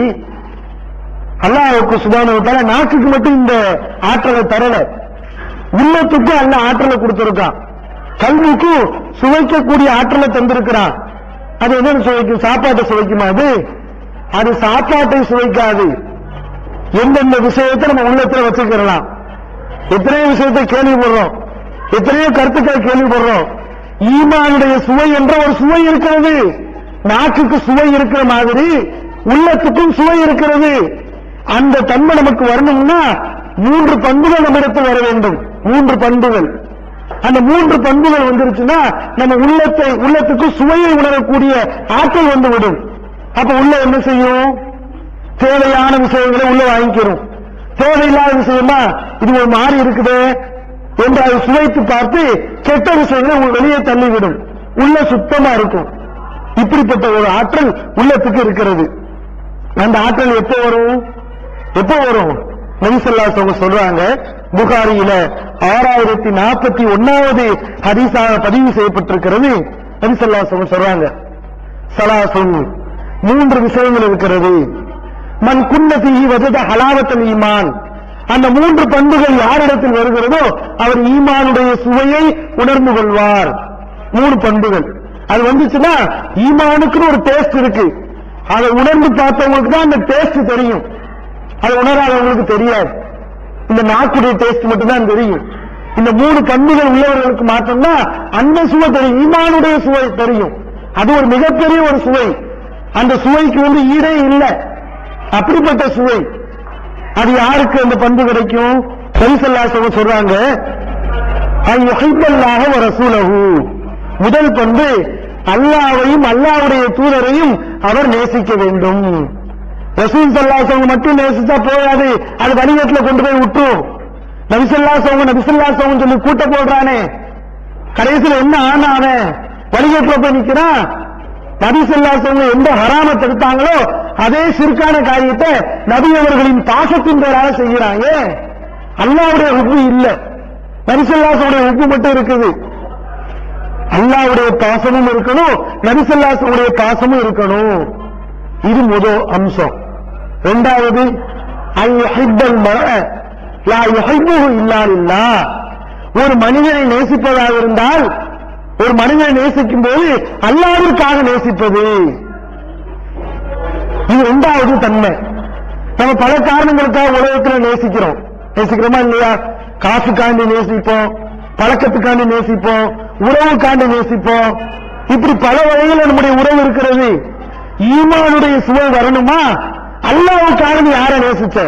[SPEAKER 2] அல்லாஹ்வுக்கு சுப்ஹானஹு வ தஆலா நாக்குக்கு மட்டும் இந்த ஆற்றலை தரல, உள்ளத்துக்கு அல்லாஹ் ஆற்றலை கொடுத்திருக்கான். கல்விக்கு சுவைக்கக்கூடிய ஆற்றலை தந்திருக்கிறான். அது என்ன சுவைக்கும்? சாப்பாட்டை சுவைக்குமா? அது சாப்பாட்டை சுவைக்காது. எந்தெந்த விஷயத்தை நம்ம உள்ளத்துல வச்சுக்கலாம். எத்தனையோ விஷயத்தை கேள்விப்படுறோம், எத்தனையோ கருத்துக்களை கேள்விப்படுறோம். ஈமானுடைய சுவை என்ற ஒரு சுவை இருக்கிறது. நாக்குக்கு சுவை இருக்கிற மாதிரி உள்ளத்துக்கும் சுவை இருக்கிறது. அந்த தன்மை நமக்கு வரணும்னா 3 பண்புகள் நம்மிடத்தில் வர வேண்டும். 3 பண்புகள். அந்த 3 பண்புகள் வந்துருச்சுன்னா நம்ம உள்ளத்துக்கு சுவையை உணரக்கூடிய ஆற்றல் வந்துவிடும். அப்ப உள்ள என்ன செய்யும்? தேவையான விஷயங்களை உள்ள வாங்கிக்கிறோம். தேவையில்லாத விஷயமா இது ஒரு மாறி இருக்குது என்று அதை சுவைத்து பார்த்து கெட்ட விஷயங்களை வெளியே தள்ளிவிடும். உள்ள சுத்தமா இருக்கும். இப்படிப்பட்ட ஒரு ஆற்றல் உள்ளத்துக்கு இருக்கிறது. அந்த ஆற்றல் எப்போ வரும்? நபி ஸல்லல்லாஹு அலைஹி வஸல்லம் சொல்றாங்க, புகாரியில 6041வது ஹதீஸாக பதிவு செய்யப்பட்டிருக்கிறது. நபி ஸல்லல்லாஹு அலைஹி வஸல்லம் சொல்றாங்க, ஸலாசுன் 3 விஷயங்கள் இருக்கிறது. மன் குன்ன ஃபீஹி வஜத ஹலாவத்தல் ஈமான். அந்த 3 பண்புகள் யாரிடத்தில் வருகிறதோ அவர் ஈமானுடைய சுவையை உணர்ந்து கொள்வார். 3 பண்புகள் அது வந்துச்சுன்னா ஈமானுக்குன்னு ஒரு டேஸ்ட் இருக்கு. அதை உணர்ந்து பார்த்தவங்களுக்கு தான் அந்த டேஸ்ட் தெரியும். அதை உணராதவங்களுக்கு தெரியாது. இந்த நாக்குடைய டேஸ்ட் மட்டும் தான் தெரியும். இந்த 3 பண்புகள் உள்ளவர்களுக்கு மாற்றம்தான் அந்த சுவை தெரியும், ஈமானுடைய சுவை தெரியும். அது ஒரு மிகப்பெரிய ஒரு சுவை. அந்த சுவைக்கு ஈடே இல்லை. அப்படிப்பட்ட சுவை. அது யாருக்கு அந்த பண்பு கிடைக்கும்? நபி ஸல்லல்லாஹு அலைஹி வஸல்லம் சொல்றாங்க, அய்யுஹிப்பல்லாஹ வ ரசூலஹு. முதல் பண்பு அல்லாஹ்வையும் அல்லாஹ்வுடைய தூதரையும் அவர் நேசிக்க வேண்டும். ரசூல் ஸல்லல்லாஹு அலைஹி வஸல்லம் மட்டும் நேசிச்சா போகாது, அது வழிகேட்டுல கொண்டு போய் விட்டுரும். நபி ஸல்லல்லாஹு அலைஹி வஸல்லம் சொல்லி கூட்ட போடுறானே, கடைசியில் என்ன ஆனானே? வழிகேட்டுல போய் நிக்கிறான். நபி ஸல்லல்லாஹு அலைஹி வஸல்லம் எந்த ஹராம தடுத்தாங்களோ அதே சிறுக்கான காரியத்தை நபி அவர்களின் பாசத்தின் பேராக செய்கிறாங்க. அல்லாஹ்வுடைய ஹுப்பு இல்ல, நபி ஸல்லல்லாஹு அலைஹி வஸல்லம் ஹுப்பு மட்டும் இருக்குது. அல்லாஹ்வுடைய பாசமும் இருக்கணும், நபி ஸல்லல்லாஹு அலைஹி வஸல்லம் பாசமும் இருக்கணும். இது முதல் அம்சம். இரண்டாவது, அய்யுஹிப்பல் மர்அ லா யுஹிப்புஹு இல்லா லில்லாஹ். ஒரு மனிதனை நேசிப்பதாக இருந்தால், ஒரு மனிதனை நேசிக்கும் போது அல்லாஹ்விற்காக நேசிப்பது. இது 2வது தன்மை. நம்ம பல காரணங்களுக்காக உலகத்தில் நேசிக்கிறோமா இல்லையா? காசுக்காண்டி நேசிப்போம், பழக்கத்துக்காண்டி நேசிப்போம், உறவுக்காண்டி நேசிப்போம். இப்படி பல வகையில் நம்முடைய உறவு இருக்கிறது. ஈமானுடைய சுவை வரணுமா? அல்லாஹ்வுக்காக நீ யாரை நேசிச்ச?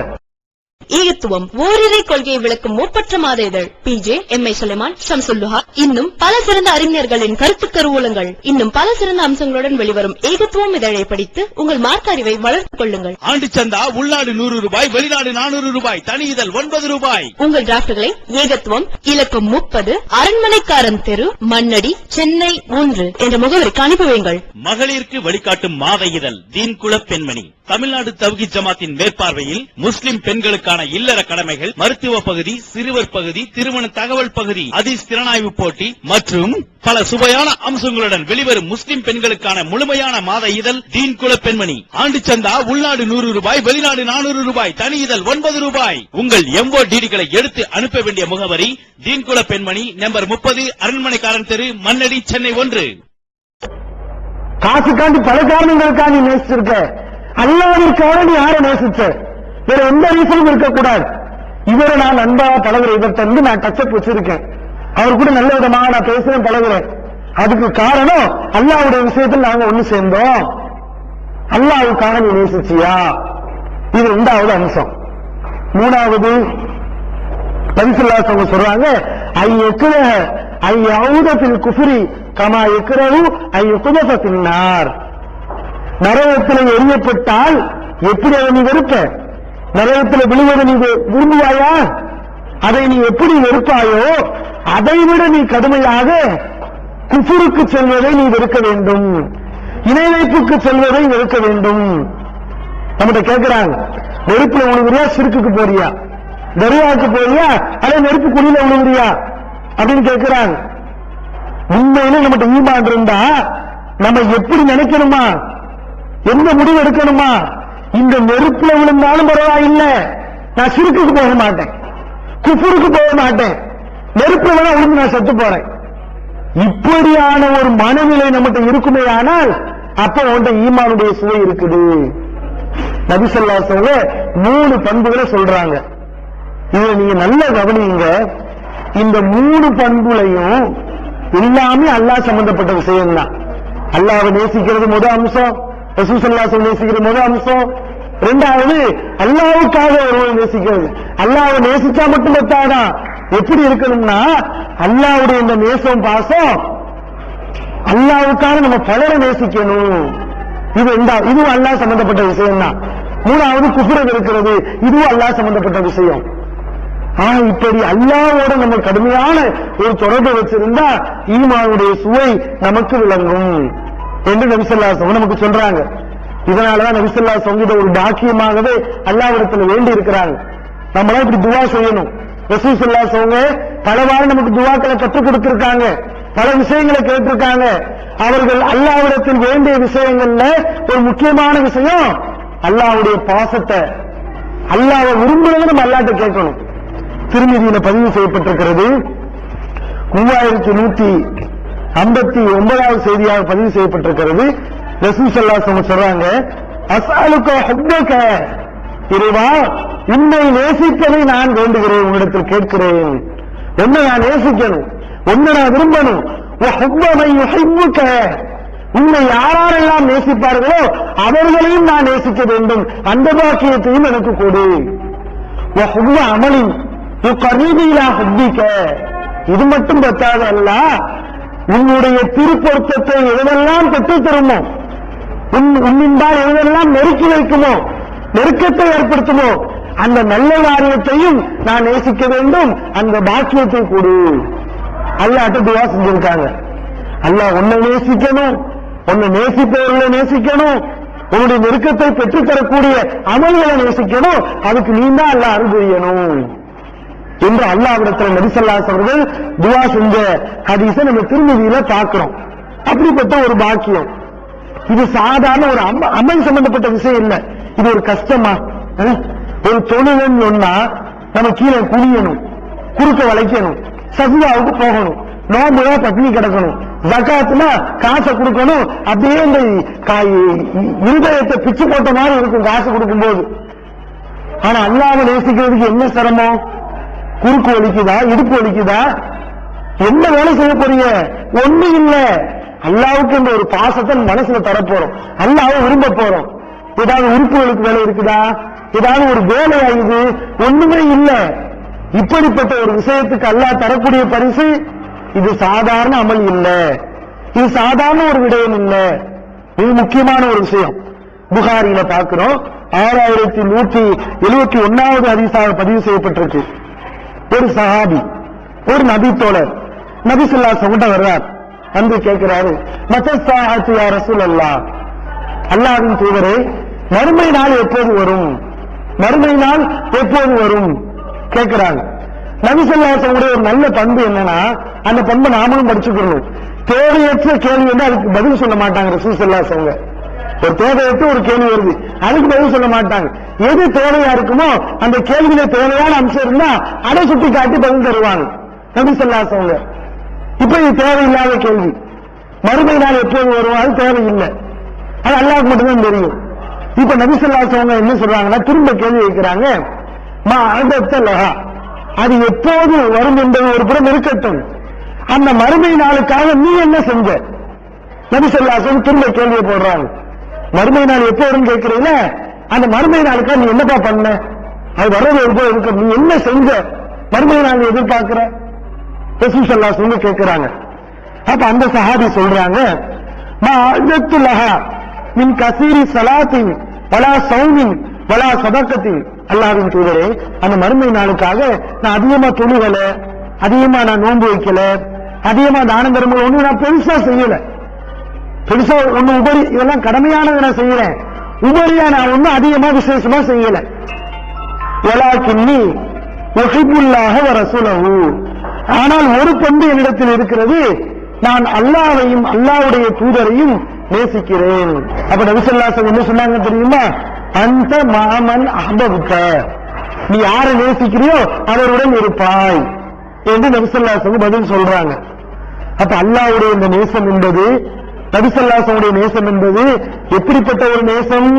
[SPEAKER 4] ஏகத்துவம் ஓரிரை கொள்கையை விளக்கும் முற்பற்ற மாத இதழ் PJ MI சுலைமான் ஷம்சுல்லுஹா இன்னும் பல சிறந்த அறிஞர்களின் கருத்து கருவூலங்கள் இன்னும் பல சிறந்த அம்சங்களுடன் வெளிவரும் ஏகத்துவம் இதழை படித்து உங்கள் மார்க்க அறிவை வளர்த்துக் கொள்ளுங்கள்.
[SPEAKER 5] ஆண்டு சந்தா உள்நாடு ₹100, வெளிநாடு ₹400, தனி இதழ் ₹9.
[SPEAKER 4] உங்கள் டிராப்டுகளை ஏகத்துவம் இலக்கம் 30 அரண்மனைக்காரன் தெரு, மண்ணடி, சென்னை 3 என்ற முகவரிக்கு அனுப்பி வையுங்கள்.
[SPEAKER 5] மகளிருக்கு வழிகாட்டும் மாத இதழ் தீன்குல பெண்மணி தமிழ்நாடு தவ்ஹீத் ஜமாத்தின் மேற்பார்வையில் முஸ்லிம் பெண்களுக்கான இல்லற கடமைகள், மருத்துவ பகுதி, சிறுவர் பகுதி, திருமண தகவல் பகுதி, ஹதீஸ் திறனாய்வு போட்டி மற்றும் பல சுவையான அம்சங்களுடன் வெளிவரும் முஸ்லிம் பெண்களுக்கான முழுமையான மாத இதழ் தீன்குல பெண்மணி. ஆண்டு சந்தா உள்நாடு ₹100, வெளிநாடு ₹400, தனி இதழ் ₹9. உங்கள் MODDகளை எடுத்து அனுப்ப வேண்டிய முகவரி தீன்குல பெண்மணி, நம்பர் 30, அரண்மனைக்காரன் தெரு, மண்ணடி, சென்னை 1.
[SPEAKER 2] காசுக்காண்டி பல காரணங்களுக்காக நீ நேசிச்சிருக்க. அல்லாஹ்விற்காக நீ யாரை நேசிச்ச? வேற எந்த ரீசனும் இருக்கக்கூடாது. இவரை நான் அன்பாக பழகுற இவர்கிட்ட வந்து நான் டச்சப் வச்சிருக்கேன், அவர் கூட நல்ல விதமாக நான் பேசுறேன் பழகுறேன். அதுக்கு காரணம் அல்லாஹ்வுடைய விஷயத்தில் நாங்க ஒண்ணு சேர்ந்தோம். அல்லாஹ்வுக்காக நீ நேசிச்சியா? இது இரண்டாவது அம்சம். மூணாவது நபிஸல்லல்லாஹு சொல்றாங்க, ஐயவுதபில் குஃப்ரி கமா யக்ரஹு ஐயுகுதஃப ஃபின்னார். நரகத்தில் எரியப்பட்டால் எப்படி அதை நீ வெறுப்ப? நரகத்தில் விழுவதை நீ விரும்புவாயா? அதை நீ எப்படி வெறுப்பாயோ அதைவிட நீ கடுமையாக குஃபுருக்கு செல்வதை நீ வெறுக்க வேண்டும், இணை வைப்புக்கு செல்வதை வெறுக்க வேண்டும். நம்மகிட்ட கேட்கிறாங்க, நெருப்புல விழுகுறியா, சிறுக்குக்கு போறியா, தர்காவுக்கு போறியா, அதே நெருப்பு குழியில விழுகுறியா அப்படின்னு கேட்கிறாங்க. உண்மையில நம்மகிட்ட ஈமான் இருந்தா நம்ம எப்படி நினைக்கணுமா, எந்த முடிவு எடுக்கணுமா? இந்த நெருப்புல விழுந்தாலும் பரவாயில்லை, நான் சிறுக்குக்கு போக மாட்டேன், குஃபுருக்கு போக மாட்டேன், நெருப்புல வேணா விழுந்து நான் செத்து போறேன். இப்படியான ஒரு மனநிலை நம்மகிட்ட இருக்குமே ஆனால் அப்ப உன்கிட்ட ஈமானுடைய சுவை இருக்குது. நபி ஸல்லல்லாஹு அலைஹி வஸல்லம் 3 பண்புகளை சொல்றாங்க. இதை நீங்க நல்ல கவனிங்க. இந்த 3 பண்புலையும் எல்லாமே அல்லாஹ் சம்பந்தப்பட்ட விஷயம் தான். அல்லாஹ்வை நேசிக்கிறது முதல் அம்சம், ரசூல் ஸல்லல்லாஹு அலைஹி வஸல்லம் நேசிக்கிற முதல் அம்சம். இரண்டாவது அல்லாஹ்வுக்காக ஒருவரை நேசிக்கிறது. அல்லாஹ்வை நேசிச்சா மட்டும் பத்தாதான், எப்படி இருக்கணும்னா அல்லாஹ்வுடைய இந்த நேசம் பாசம் அல்லாஹ்வுக்காக நம்ம பலரை நேசிக்கணும். இதுவும் அல்லாஹ் சம்பந்தப்பட்ட விஷயம் தான். மூணாவது குஃப்ரை வெறுக்கிறது, இதுவும் அல்லாஹ் சம்பந்தப்பட்ட விஷயம். இப்படி அல்லாஹ்வோட நம்ம கடுமையான ஒரு தொடர்பை வச்சிருந்தா ஈமானுடைய சுவை நமக்கு விளங்கும் என்று நபி ஸல்லல்லாஹு அலைஹி வஸல்லம் நமக்கு சொல்றாங்க. இதனாலதான் நபி ஸல்லல்லாஹு அலைஹி வஸல்லம் ஒரு பாக்கியமாகவே அல்லாஹ்விடத்தில் வேண்டி இருக்கிறாங்க. நம்மளா இப்படி துஆ செய்யணும். ரசூல் ஸல்லல்லாஹு அலைஹி வஸல்லம் பலவாறு நமக்கு துஆக்களை கற்றுக் கொடுத்திருக்காங்க, பல விஷயங்களை கேட்டிருக்காங்க. அவர்கள் அல்லாஹ்விடத்தில் வேண்டிய விஷயங்கள்ல ஒரு முக்கியமான விஷயம் அல்லாஹ்வுடைய பாசத்தை, அல்லாஹ்வை விரும்புறதை நம்ம அல்லாஹ்ட்ட கேட்கணும். திருமிதியில பதிவு செய்யப்பட்டிருக்கிறது. 3159வது செய்தியாக பதிவு செய்யப்பட்டிருக்கிறது. ரசூல் ஸல்லல்லாஹு அலைஹி வஸல்லம் சொல்றாங்க, அஸ்அலுக ஹுப்பக, இறைவா உன்னை நேசிப்பதை நான் வேண்டுகிறேன், உன்னிடத்தில் கேட்கிறேன். உன்னை நான் நேசிக்கணும், உன்னை நான் விரும்பணும். வஹுப்ப மன் யுஹிப்புக, உன்னை யாரெல்லாம் நேசிப்பார்களோ அவர்களையும் நான் நேசிக்க வேண்டும், அந்த பாக்கியத்தையும் எனக்கு கொடு. வஹுப்ப அமலின் யுகர்ரிபு இலா ஹுப்பிக, இது மட்டும் பத்தாது, அல்லாஹ் உன்னுடைய திருப்பொருத்தத்தை எதெல்லாம் பெற்றுத் தருமோ, உன்னின்பால் எதெல்லாம் நெருக்கி வைக்குமோ, நெருக்கத்தை ஏற்படுத்துமோ, அந்த நல்ல காரியத்தையும் நான் நேசிக்க வேண்டும், அந்த பாக்கியத்தை கொடு. அல்லாஹ்ட்ட துஆ செஞ்சிருக்காங்க. அல்லாஹ் உன்னை நேசிக்கணும், உன்னை நேசிப்பவர்களை நேசிக்கணும், உன்னுடைய நெருக்கத்தை பெற்றுத் தரக்கூடிய அமல்களை நேசிக்கணும், அதுக்கு நீ தான் அல்லாஹ் அருள் புரியணும் என்று அல்லாஹ்விடத்தில் நபி ஸல்லல்லாஹு அலைஹி வஸல்லம் துஆ செஞ்ச ஹதீஸை நம்ம திருமிதியில பார்க்கிறோம். அப்படிப்பட்ட ஒரு பாக்கியம். இது சாதாரண ஒரு அமல் சம்பந்தப்பட்ட விஷயம் இல்ல. இது ஒரு கஷ்டமா? ஒரு தொழுகன்னு சொன்னா நம்ம கீழே குனியணும், குறுக்க வளைக்கணும், சஜ்தாவுக்கு போகணும், நோம்புல பட்டினி கிடக்கணும், ஜகாத்னா காசை கொடுக்கணும். அப்படியே இந்த இருதயத்தை பிச்சு போட்ட மாதிரி இருக்கும் காசு கொடுக்கும் போது. ஆனா அல்லாஹ்வை நேசிக்கிறதுக்கு என்ன சிரமம்? குறுக்கு வலிக்குதா, இடுப்பு வலிக்குதா, என்ன வேலை செய்ய போறீங்க? ஒண்ணு இல்ல, அல்லாவுக்கு இந்த ஒரு பாசத்தை மனசுல தரப்போறோம், அல்லாவை விரும்ப போறோம். ஏதாவது உறுப்புகளுக்கு வேலை இருக்குதா? ஏதாவது ஒரு வேலை ஆகுது? ஒண்ணுமே இல்ல. இப்படிப்பட்ட ஒரு விஷயத்துக்கு அல்லாஹ் தரக்கூடிய பரிசு இது சாதாரண அமல் இல்ல, இது சாதாரண ஒரு விடயம் இல்ல, இது முக்கியமான ஒரு விஷயம். புகாரியில பார்க்கிறோம், 6171வது ஹதீஸாக பதிவு செய்யப்பட்டிருக்கு. ஒரு சஹாபி, ஒரு நபி தோழர் நபி ஸல்லல்லாஹு அலைஹி வஸல்லம் வர்றார், வந்து கேட்கிறாரு, மத்தஸ்ஸாஅத்து யா ரசூலல்லாஹ், அல்லாஹ்வின் தூதரே மறுமை நாள் எப்போது வரும், மறுமை நாள் எப்போது வரும் கேட்கிறாங்க. நபி ஸல்லல்லாஹு அலைஹி வஸல்லம் ஒரு நல்ல பண்பு என்னன்னா, அந்த பண்பை நாமளும் படிச்சுக்கணும். தேவையற்ற கேள்வி வந்து அதுக்கு பதில் சொல்ல மாட்டாங்க ரசூல் ஸல்லல்லாஹு அலைஹி வஸல்லம். ஒரு தேவையற்ற ஒரு கேள்வி வருது, அதுக்கு பதில் சொல்ல மாட்டாங்க. எது தேவையா இருக்குமோ அந்த கேள்வியில தேவையான அம்சம் இருந்தா அதை சுட்டி காட்டி பதில் தருவாங்க நபி ஸல்லல்லாஹு அலைஹி வஸல்லம். இப்ப இது தேவையில்லாத கேள்வி, மறுமை நாள் எப்போது வரும் அது தேவையில்லை, அது அல்லாஹ்வுக்கு மட்டும்தான் தெரியும். இப்ப நபி ஸல்லல்லாஹு அலைஹி வஸல்லம் என்ன சொல்றாங்கன்னா, திரும்ப கேள்வி வைக்கிறாங்க, மா அஅதத்தலஹா, அது எப்போது வரும் என்பது ஒரு புறம் இருக்கட்டும், அந்த மறுமை நாளுக்காக நீ என்ன செஞ்ச? நபி ஸல்லல்லாஹு அலைஹி வஸல்லம் திரும்ப கேள்வியை போடுறாங்க, மறுமை நாள் எப்போ வரும் கேட்கிறீங்களா, அந்த மறுமை நாளுக்காக நீ என்னப்பா பண்ண, அது வர்றது எப்போ இருக்கு, நீ என்ன செஞ்ச, மறுமை நாள் எதிர்பார்க்கிற ரசூல் ஸல்லல்லாஹு அலைஹி வஸல்லம் கேட்கிறாங்க. அப்ப அந்த சஹாபி சொல்றாங்க, மா அஅதத்துலஹா மின் கஸீரி ஸலாத்தின் வலா ஸௌமின் வலா ஸதகத்தின், அல்லாஹ்வின் தூதரே அந்த மறுமை நாளுக்காக நான் அதிகமா தொழுகல, அதிகமா நான் நோன்பு வைக்கல, அதிகமா தானம் தர்மம் ஒண்ணு நான் பெருசா செய்யல, பெருசா ஒண்ணு உபரி, இதெல்லாம் கடமையானதை நான் செய்யறேன், உபரியா நான் ஒண்ணு அதிகமா விசேஷமா செய்யல. வலாக்கின்னி உஹிப்புல்லாஹ வ ரசூலஹு, ஆனால் ஒரு பண்பு என்னிடத்தில் இருக்கிறது, நான் அல்லாஹ்வையும் அல்லாஹ்வுடைய தூதரையும் நேசிக்கிறேன். அப்ப நபி ஸல்லல்லாஹு அலைஹி வஸல்லம் என்ன சொன்னாங்க தெரியுமா, அந்த மாமன் அஹ்பப்த, நீ யாரை நேசிக்கிறியோ அவருடன் இருப்பாய் என்று நபி ஸல்லல்லாஹு அலைஹி வஸல்லம் பதில் சொல்றாங்க. அப்ப அல்லாஹ்வுடைய இந்த நேசம் என்பது, நபி ஸல்லல்லாஹு அலைஹி வஸல்லம் நேசம் என்பது எப்படிப்பட்ட ஒரு நேசம்?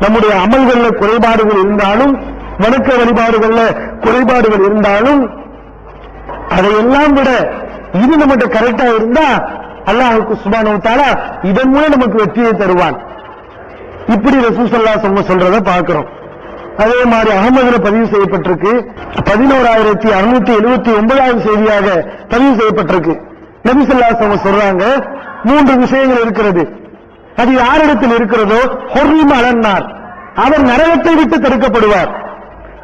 [SPEAKER 2] நம்முடைய அமல்கள்ல குறைபாடுகள் இருந்தாலும், வணக்க வழிபாடுகள்ல குறைபாடுகள் இருந்தாலும், அதையெல்லாம் விட இது நம்மகிட்ட கரெக்டா இருந்தா அல்லாஹ்வுக்கு சுப்ஹானஹு வ தஆலா இதன் மூலம் நமக்கு வெற்றியை தருவான். இப்படி ரசூல் ஸல்லல்லாஹு அலைஹி வஸல்லம் சொல்றத பார்க்கிறோம். அதே மாதிரி அகமதுல பதிவு செய்யப்பட்டிருக்கு, 11679வது செய்தியாக பதிவு செய்யப்பட்டிருக்கு. நபி ஸல்லல்லாஹு அலைஹி வஸல்லம் சொல்றாங்க, 3 விஷயங்கள் இருக்கிறது, அது யாரிடத்தில் இருக்கிறதோ ஹுர்ரிம அலன்னார், அவர் நரகத்தை விட்டு தடுக்கப்படுவார்.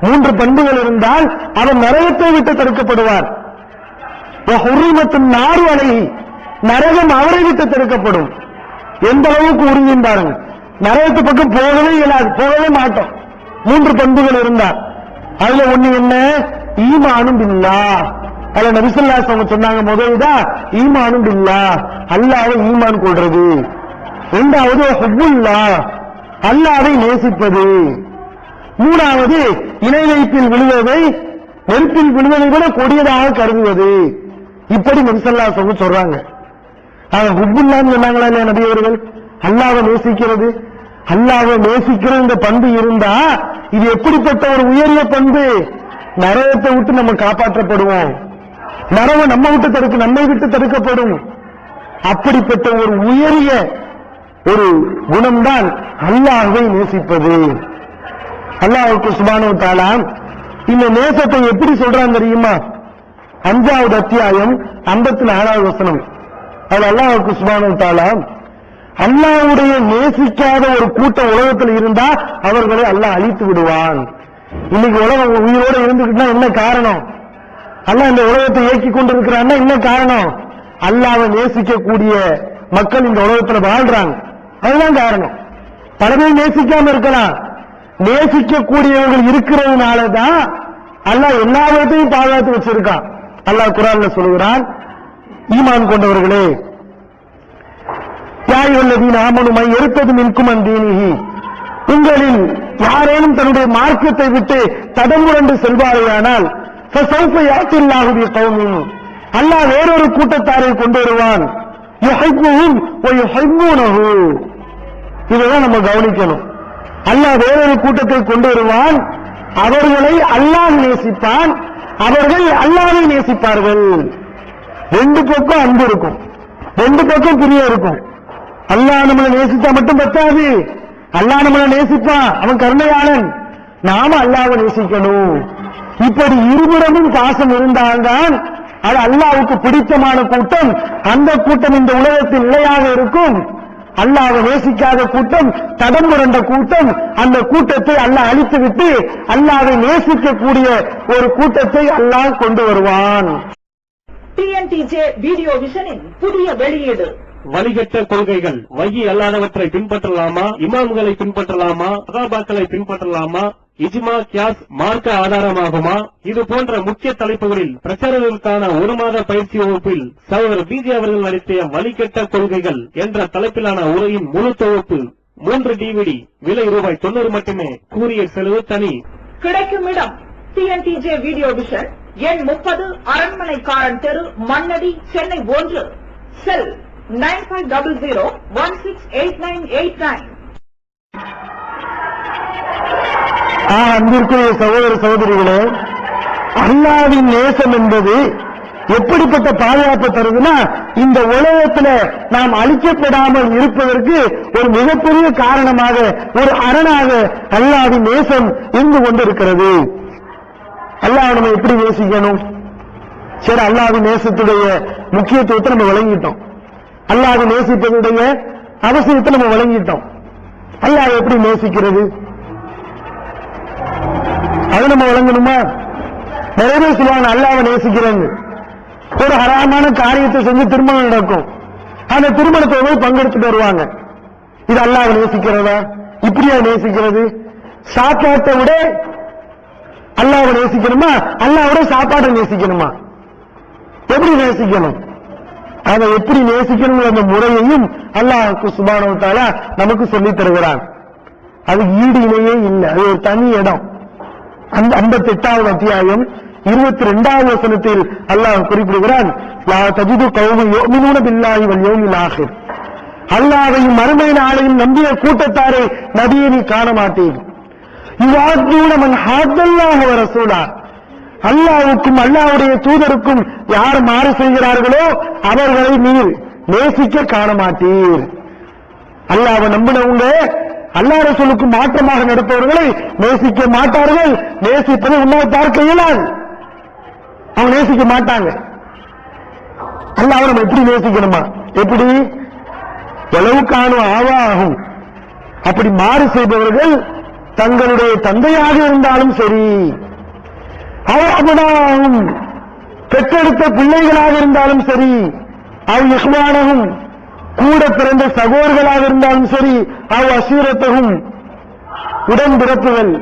[SPEAKER 2] 3 பண்புகள் இருந்தால் அவர் நரகத்தை விட்டு தடுக்கப்படுவார். ஹுர்ரிமத்துன் நாரு அலைஹி, நரகம் அவரை விட்டு தடுக்கப்படும். எந்த அளவுக்கு உறுதியும் பாருங்க, நரகத்து பக்கம் போகவே இயலாது, போகவே மாட்டோம். 3 பண்புகள் இருந்தார். அதுல ஒண்ணு என்ன, ஈமானும் பில்லாஹ். அதுல நபி ஸல்லல்லாஹு அலைஹி வஸல்லம் சொன்னாங்க, முதல்தா ஈமானும் பில்லாஹ், அல்லாஹ்வை ஈமான் கொள்றது. இரண்டாவது ஹுப்புல்லாஹ், அல்லாஹ்வை நேசிப்பது. மூணாவது இணை வைப்பில் விழுவதை நெருப்பில் விழுவதை விட கொடியதாக கருதுவது. இப்படி நபி ஸல்லல்லாஹு அலைஹி வஸல்லம் சொல்றாங்க. ஹுப்புல்லான்னு சொன்னாங்களா இல்லையா நபி அவர்கள்? அல்லாஹ்வை நேசிக்கிறது, அல்லாஹ்வை நேசிக்கிற இந்த பண்பு இருந்தா இது எப்படிப்பட்ட ஒரு உயரிய பண்பு? நரகத்தை விட்டு நம்ம காப்பாற்றப்படுவோம், நரகம் நம்மை விட்டு தடுக்கப்படும். அப்படிப்பட்ட ஒரு உயரிய ஒரு குணம்தான் அல்லாஹ்வை நேசிப்பது. அல்லாஹ்வுக்கு சுப்ஹானஹு வ தஆலா இந்த நேசத்தை எப்படி சொல்றான் தெரியுமா? 5வது அத்தியாயம் 54வது வசனம். அது அல்லாஹ்வுக்கு சுப்ஹானஹு வ தஆலா அல்லாஹ்வுடைய நேசிக்காத ஒரு கூட்டம் உலகத்தில் இருந்தா அவர்களை அல்லாஹ் அழித்து விடுவான். இன்னைக்கு உலகம் உயிரோட இருந்துகிட்டா என்ன காரணம்? அல்லாஹ் இந்த உலகத்தை இயக்கி கொண்டிருக்கிறான்னா என்ன காரணம்? அல்லாஹ்வை நேசிக்கக்கூடிய மக்கள் இந்த உலகத்துல வாழ்றாங்க, அதுதான் காரணம். பல பேர் நேசிக்காம இருக்கலாம், நேசிக்கக்கூடியவர்கள் இருக்கிறதுனாலதான் அல்லாஹ் எல்லாவற்றையும் பாதுகாத்து வச்சிருக்கான். அல்லாஹ் குர்ஆன்ல சொல்கிறான், ஈமான் கொண்டவர்களே, யா அய்யுஹல்லதீன ஆமனூ மன் யர்தது மின்கும் அன் தீனிஹி, உங்களில் யாரேனும் தன்னுடைய மார்க்கத்தை விட்டு தடமுரண்டு செல்வாரேயானால் ஃபஸௌஃப யாத்தில்லாஹு பிகௌமின், அல்லாஹ் வேறொரு கூட்டத்தாரை கொண்டு வருவான், யுஹிப்புஹும் வ யுஹிப்பூனஹு. இதெல்லாம் நம்ம கவனிக்கணும். அல்லாஹ் வேறொரு கூட்டத்தை கொண்டு வருவான், அவர்களை அல்லாஹ் நேசிப்பான், அவர்கள் அல்லாஹ்வை நேசிப்பார்கள். ரெண்டு பக்கம் அன்பு இருக்கும், ரெண்டு பக்கம் பிரியம் இருக்கும். அல்லாஹ் நம்மளை நேசித்தா மட்டும் பத்தாது, அல்லாஹ் நம்மளை நேசிப்பான், அவன் கருணையாளன், நாம அல்லாஹ்வை நேசிக்கணும். இப்படி இருபுறமும் பாசம் இருந்தால்தான் அது அல்லாஹ்வுக்கு பிடித்தமான கூட்டம். அந்த கூட்டம் இந்த உலகத்தில் நிலையாக இருக்கும். அல்லாஹ்வை நேசிக்காத கூட்டம், தடம் புரண்ட கூட்டம், அந்த கூட்டத்தை அல்லாஹ் அழித்துவிட்டு அல்லாஹ்வை நேசிக்கக்கூடிய ஒரு கூட்டத்தை அல்லாஹ் கொண்டு வருவான்.
[SPEAKER 3] டிஎன்டிஜே வீடியோ விஷனின் புதிய வெளியீடு.
[SPEAKER 6] வழிகட்ட கொள்கைகள் வகி அல்லாதவற்றை பின்பற்றலாமா, இமாம்களை பின்பற்றலாமா, சஹாபாக்களை பின்பற்றலாமா, இஜ்மா கியாஸ் மார்க்க ஆதாரமாகுமா? இது போன்ற முக்கிய தலைப்புகளில் பிரச்சாரங்களுக்கான ஒரு மாத பயிற்சி வகுப்பில் சகோதரர் பிஜே அவர்கள் நடத்திய வழிகட்ட கொள்கைகள் என்ற தலைப்பிலான உரையின் முழு தொகுப்பு 3 DVD, விலை ₹90 மட்டுமே. கூரியர் செலவு தனி.
[SPEAKER 3] கிடைக்கும் இடம் டிஎன்டிஜே வீடியோ விஷன், எண் 30, அரண்மனைக்காரன் தெரு, மண்ணடி, சென்னை 1. செல் 9500168989.
[SPEAKER 2] அன்பிற்குரிய சகோதர சகோதரிகளே, அல்லாஹ்வின் நேசம் என்பது எப்படிப்பட்ட பாதுகாப்பு தருதுன்னா, இந்த உலகத்தில் நாம் அழிக்கப்படாமல் இருப்பதற்கு ஒரு மிகப்பெரிய காரணமாக, ஒரு அரணாக அல்லாஹ்வின் நேசம் இருந்து கொண்டிருக்கிறது. அல்லாஹ் நம்ம எப்படி நேசிக்கணும்? சரி, அல்லாஹ்வின் நேசத்துடைய முக்கியத்துவத்தை நம்ம வழங்கிட்டோம், அல்லாஹ்வை நேசிப்பதுடைய அவசியத்தை நம்ம வழங்கிட்டோம். அல்லாஹ் எப்படி நேசிக்கிறது அது நம்ம வழங்கணுமா? நிறைய பேர் சொல்லுவாங்க அல்லாஹ்வை நேசிக்கிறாங்க, ஒரு ஹராமான காரியத்தை செஞ்சு திருமணம் நடக்கும், அந்த திருமணத்தை போய் பங்கெடுத்துட்டு வருவாங்க. இது அல்லாஹ்வை நேசிக்கிறதா? இப்படியா நேசிக்கிறது? சாப்பாட்டை விட அல்லாஹ்வை நேசிக்கணுமா, அல்லாஹ்வோட சாப்பாட்டை நேசிக்கணுமா? எப்படி நேசிக்கணும்? அதை எப்படி நேசிக்கணும் என்ற முறையையும் அல்லாஹ் சுப்ஹானஹு வ தஆலா நமக்கு சொல்லித் தருகிறான். அது ஈடு இணையே இல்லை, அது ஒரு தனி இடம். அந்த 58வது அத்தியாயம் 22வது வசனத்தில் அல்லாஹ் குறிப்பிடுகிறான், லா தஜிது கௌமன் யுமினூன பில்லாஹி வல் யௌமில் ஆகிர். அல்லாஹ்வையும் மறுமை நாளையும் நம்பிய கூட்டத்தாரை நபியை நீ காண மாட்டீர். யுவாதுன மன் ஹாத்தல்லாஹு வ ரசூலா, அல்லாஹ்வுக்கும் அல்லாஹ்வுடைய தூதருக்கும் யார் மாறு செய்கிறார்களோ அவர்களை நீர் நேசிக்க காண மாட்டீர். அல்லாஹ்வை நம்பினவங்க அல்லாஹ் ரசூலுக்கு மாற்றமாக நடப்பவர்களை நேசிக்க மாட்டார்கள். நேசிப்பதை உண்மையை பார்க்க இயலாது, அவங்க நேசிக்க மாட்டாங்க. அல்லாஹ்வை நம்ம எப்படி நேசிக்கணுமா? எப்படி? எளவுக்கான ஆவாகும். அப்படி மாறு செய்பவர்கள் தங்களுடைய தந்தையாக இருந்தாலும் சரி, அவனாகும் பெற்றெடுத்த பிள்ளைகளாக இருந்தாலும் சரி, அவ் இஹ்வானகும் கூட பிறந்த சகோதரர்களாக இருந்தாலும் சரி, அவ் அசீரத்தகும் உடன்பிறப்புகள்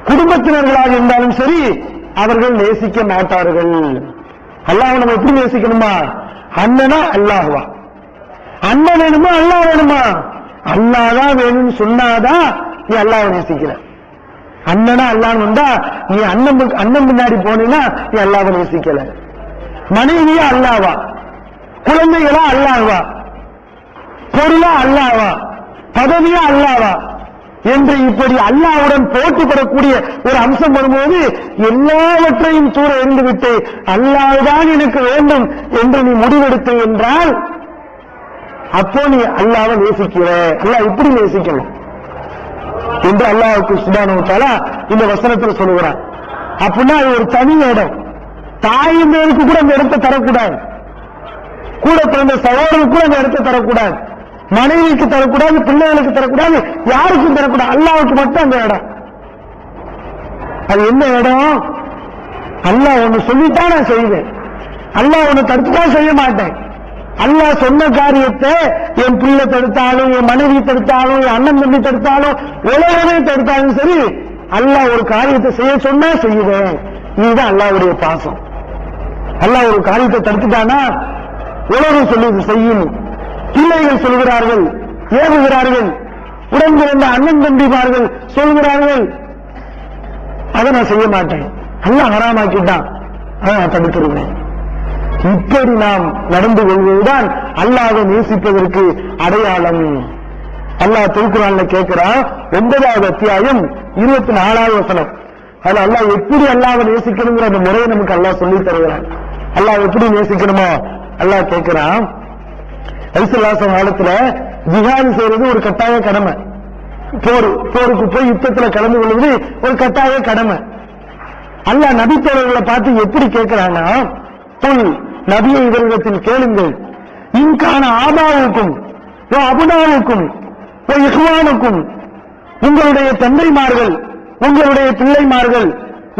[SPEAKER 2] குடும்பத்தினர்களாக இருந்தாலும் சரி, அவர்கள் நேசிக்க மாட்டார்கள். அல்லாஹ் நம்ம எப்படி நேசிக்கணுமா? அண்ணனா அல்லாஹ்வா? அண்ணன் வேணுமா அல்லாஹ் வேணுமா? அல்லாஹ் தான் வேணும்னு சொன்னாதான் நீ அல்லாஹ்வை நேசிக்கிற. அண்ணனா அல்லாஹ்னு வந்தா நீ அண்ணன் பின்னாடி போனீங்கன்னா நீ அல்லாஹ்வை நேசிக்கல. மனைவியா அல்லாஹ்வா? குழந்தைகளா அல்லாஹ்வா? பொருளா அல்லாஹ்வா? பதவியா அல்லாஹ்வா? என்று இப்படி அல்லாஹ்வுடன் போட்டி பெறக்கூடிய ஒரு அம்சம் வரும்போது எல்லாவற்றையும் தூர எறிந்துவிட்டு அல்லாஹ் தான் எனக்கு வேண்டும் என்று நீ முடிவெடுத்து என்றால் அப்போ நீ அல்லாஹ்வை நேசிக்கிற. அல்லாஹ் இப்படி நேசிக்கணும் என்று அல்லாஹ்வுக்கு சுப்ஹானஹு வ தஆலா இந்த வசனத்தில் சொல்லுகிறான். அப்படின்னா அது ஒரு தனி இடம். தாயின் பேருக்கு கூட அந்த இடத்தை தரக்கூடாது, கூட பிறந்த சகோதரனுக்கு கூட அந்த இடத்தை தரக்கூடாது, மனைவிக்கு தரக்கூடாது, பிள்ளைகளுக்கு தரக்கூடாது, யாருக்கும் தரக்கூடாது. அல்லாஹ்வுக்கு மட்டும் அந்த இடம். அது என்ன இடம்? அல்லாஹ் ஒன்னு சொல்லிட்டா நான் செய்வேன், அல்லாஹ் ஒன்னு தடுத்துட்டா செய்ய மாட்டேன். அல்லாஹ் சொன்ன காரியத்தை என் பிள்ளை தடுத்தாலும், என் மனைவி தடுத்தாலும், என் அண்ணன் தம்பி தடுத்தாலும், உலகமே தடுத்தாலும் சரி, அல்லாஹ் ஒரு காரியத்தை செய்ய சொன்னா செய்வேன். இதுதான் அல்லாஹ்வுடைய பாசம். அல்லாஹ் ஒரு காரியத்தை தடுத்துட்டானா உலகம் சொல்லுது செய்யணும், பிள்ளைகள் சொல்கிறார்கள், ஏவுகிறார்கள், உடன் பிறந்த அண்ணன் தம்பிமார்கள் சொல்கிறார்கள், அதை நான் செய்ய மாட்டேன். அல்லாஹ் ஹராமாக்கிட்டான், அதை நான் தடுத்துருவேன். இப்படி நாம் நடந்து கொள்வதுதான் அல்லாஹ்வை நேசிப்பதற்கு அடையாளம். அல்லாஹ் திருக்குர்ஆன்ல கேட்கிறான், 9வது அத்தியாயம் 24வது வசனம். அதுல அல்லாஹ் எப்படி அல்லாஹ்வை நேசிக்கணுங்கிற அந்த முறையை நமக்கு அல்லாஹ் சொல்லித் தருகிறான். அல்லாஹ் எப்படி நேசிக்கணுமோ அல்லாஹ் கேட்கிறான். ரசூலுல்லாஹி காலத்துல ஜிஹாது செய்யறது ஒரு கட்டாய கடமை. போருக்கு போய் யுத்தத்துல கலந்து கொள்வது ஒரு கட்டாய கடமை. அல்லாஹ் நபி தோழர்களை பார்த்து எப்படி கேட்கிறான்னா, புல் நபியை இவரிடத்தில் கேளுங்கள், இன்கான ஆபாவுக்கும் அபுனாவுக்கும் இஹ்வானுக்கும், உங்களுடைய தந்தைமார்கள், உங்களுடைய பிள்ளைமார்கள்,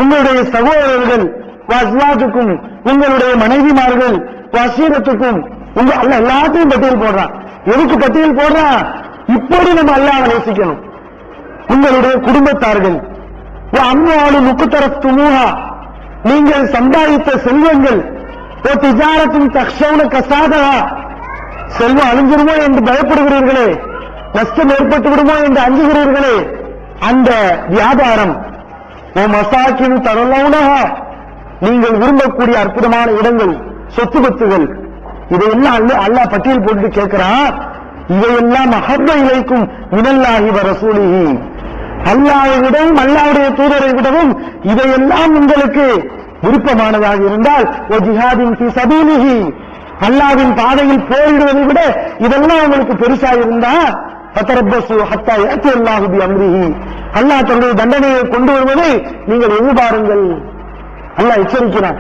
[SPEAKER 2] உங்களுடைய சகோதரர்கள், வாஸ்வாத்துக்கும் உங்களுடைய மனைவிமார்கள், வாசீரத்துக்கும் உங்க அல்ல எல்லாத்தையும் பட்டியல் போடுறான். எதுக்கு பட்டியல் போடுறான்? இப்படி நம்ம அல்லாஹ்வை நேசிக்கணும். உங்களுடைய குடும்பத்தார்கள், அம்மாவாலு முக்குத்தரத்துமூஹா, நீங்கள் சம்பாதித்த செல்வங்கள், திஜாரத்தின் தக்ஷவுன கசாதா, செல்வம் அழிஞ்சிருமோ என்று பயப்படுகிறீர்களே, நஷ்டம் ஏற்பட்டு விடுமோ என்று அஞ்சுகிறீர்களே, அந்த வியாபாரம், மசாக்கின் தரலவுனஹா, நீங்கள் விரும்பக்கூடிய அற்புதமான இடங்கள், சொத்து பத்துகள், இதையெல்லாம் அல்லாஹ் பட்டியல் போட்டு கேட்கிறான். இவையெல்லாம் அஹப்ப இலைக்கும் மினல்லாஹி வ ரசூலிஹி, அல்லாஹ்வை விடவும் அல்லாஹ்வுடைய தூதரை விடவும் இவையெல்லாம் உங்களுக்கு விருப்பமானதாக இருந்தால், ஒ ஜிஹாதின் ஃபீ சபீலிஹி, அல்லாஹ்வின் பாதையில் போரிடுவதை விட இதெல்லாம் உங்களுக்கு பெருசா இருந்தா, ஃபதரப்பஸு ஹத்தா யஅதி அல்லாஹு பி அம்ரிஹி, அல்லாஹ் தன்னுடைய தண்டனையை கொண்டு வருவதை நீங்கள் எதிர்பாருங்கள். அல்லாஹ் எச்சரிக்கிறான்.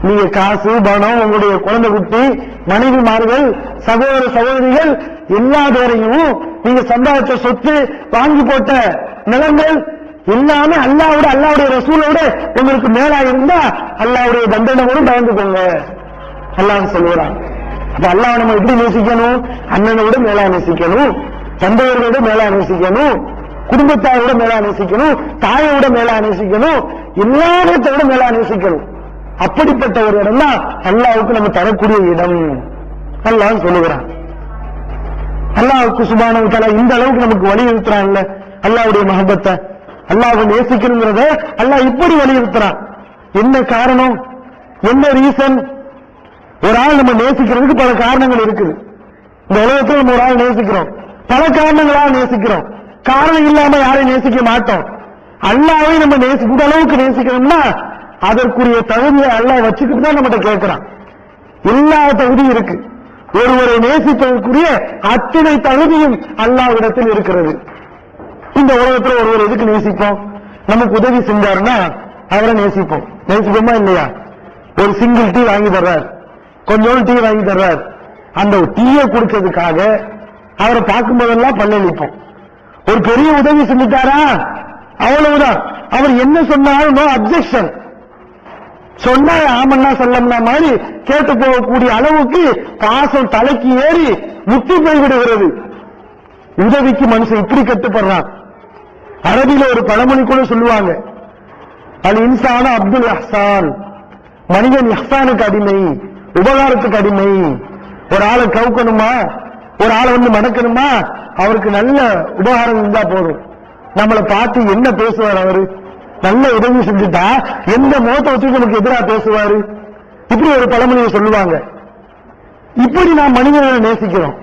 [SPEAKER 2] நீங்க காசு, பணம், உங்களுடைய குழந்தை குட்டி, மனைவிமார்கள், சகோதர சகோதரிகள் எல்லாரையும் நீங்க சம்பாதிச்ச சொத்து, வாங்கி போட்ட நிலங்கள் எல்லாமே அல்லாஹ்வுடைய ரசூலோட உங்களுக்கு மேலா இருந்தா அல்லாஹ்வுடைய தண்டனையோடு பயந்துக்கோங்க அல்லாஹ் சொல்லுறான். அப்ப அல்லாஹ் நம்ம எப்படி நேசிக்கணும்? அண்ணனை விட மேலா நேசிக்கணும், தந்தையரோட மேலா நேசிக்கணும், குடும்பத்தாரோட மேலா நேசிக்கணும், தாயோட மேலா நேசிக்கணும், எல்லாத்தையும் விட மேலா நேசிக்கணும். அப்படிப்பட்ட ஒரு இடம் தான் அல்லாஹ்வுக்கு நம்ம தரக்கூடிய இடம் அல்லாஹ் சொல்லுகிறான். அல்லாஹ்வுக்கு சுப்ஹானஹு வ தஆலா இந்த அளவுக்கு நமக்கு வலியுறுத்துறான்ல அல்லாஹ்வுடைய மஹப்பத்தை, அல்லாஹ்வை நேசிக்கணுங்கிறத அல்லாஹ் இப்படி வலியுறுத்துறான். என்ன காரணம்? என்ன ரீசன்? ஒரு ஆள் நம்ம நேசிக்கிறதுக்கு பல காரணங்கள் இருக்குது. இந்த உலகத்தில் நம்ம ஒரு ஆள் நேசிக்கிறோம், பல காரணங்களாக நேசிக்கிறோம். காரணம் இல்லாம யாரையும் நேசிக்க மாட்டோம். அல்லாஹ்வை நம்ம இந்த அளவுக்கு நேசிக்கணும்னா அதற்குரிய தகுதியை அல்லாஹ் வச்சுக்கிட்டு தான் நம்மகிட்ட கேட்கிறான். எல்லா தகுதியும் இருக்கு. ஒருவரை நேசிப்பதற்குரிய அத்தனை தகுதியும் அல்லாஹ்விடத்தில் இருக்கிறது. இந்த உலகத்தில் ஒருவர் எதுக்கு நேசிப்போம்? நமக்கு உதவி செஞ்சாருன்னா அவரை நேசிப்போம். நேசிப்போமா இல்லையா? ஒரு சிங்கிள் டீ வாங்கி தர்றார், கொஞ்சோண்டு டீ வாங்கி தர்றார், அந்த டீயை குடிச்சதுக்காக அவரை பார்க்கும் போதெல்லாம் பல்லளிப்போம். ஒரு பெரிய உதவி செஞ்சுட்டாரா, அவ்வளவுதான். அவர் என்ன சொன்னாலும் நோ அப்ஜெக்ஷன், சொன்னா ஆமன்னா சொல்லம்னா மாதிரி கேட்டு போகக்கூடிய அளவுக்கு பாசம் தலைக்கு ஏறி முத்தி போய்விடுகிறது. உதவிக்கு மனுஷன் இப்படி கட்டுப்படுறான். அரபியில ஒரு பழமொழி கூட சொல்லுவாங்க, அல் இன்சான அப்துல் இஹ்சான், மனிதன் இஹ்சானுக்கு அடிமை, உபகாரத்துக்கு அடிமை. ஒரு ஆளை கவுக்கணுமா, ஒரு ஆளை வந்து மடக்கணுமா, அவருக்கு நல்ல உபகாரம் இருந்தா போதும். நம்மளை பார்த்து என்ன பேசுவார் அவரு? நல்ல உதவி செஞ்சுட்டா எந்த முகத்தை வச்சு நமக்கு எதிராக பேசுவாரு? இப்படி ஒரு பழமொழியை சொல்லுவாங்க. இப்படி நாம் மனிதர்களை நேசிக்கிறோம்.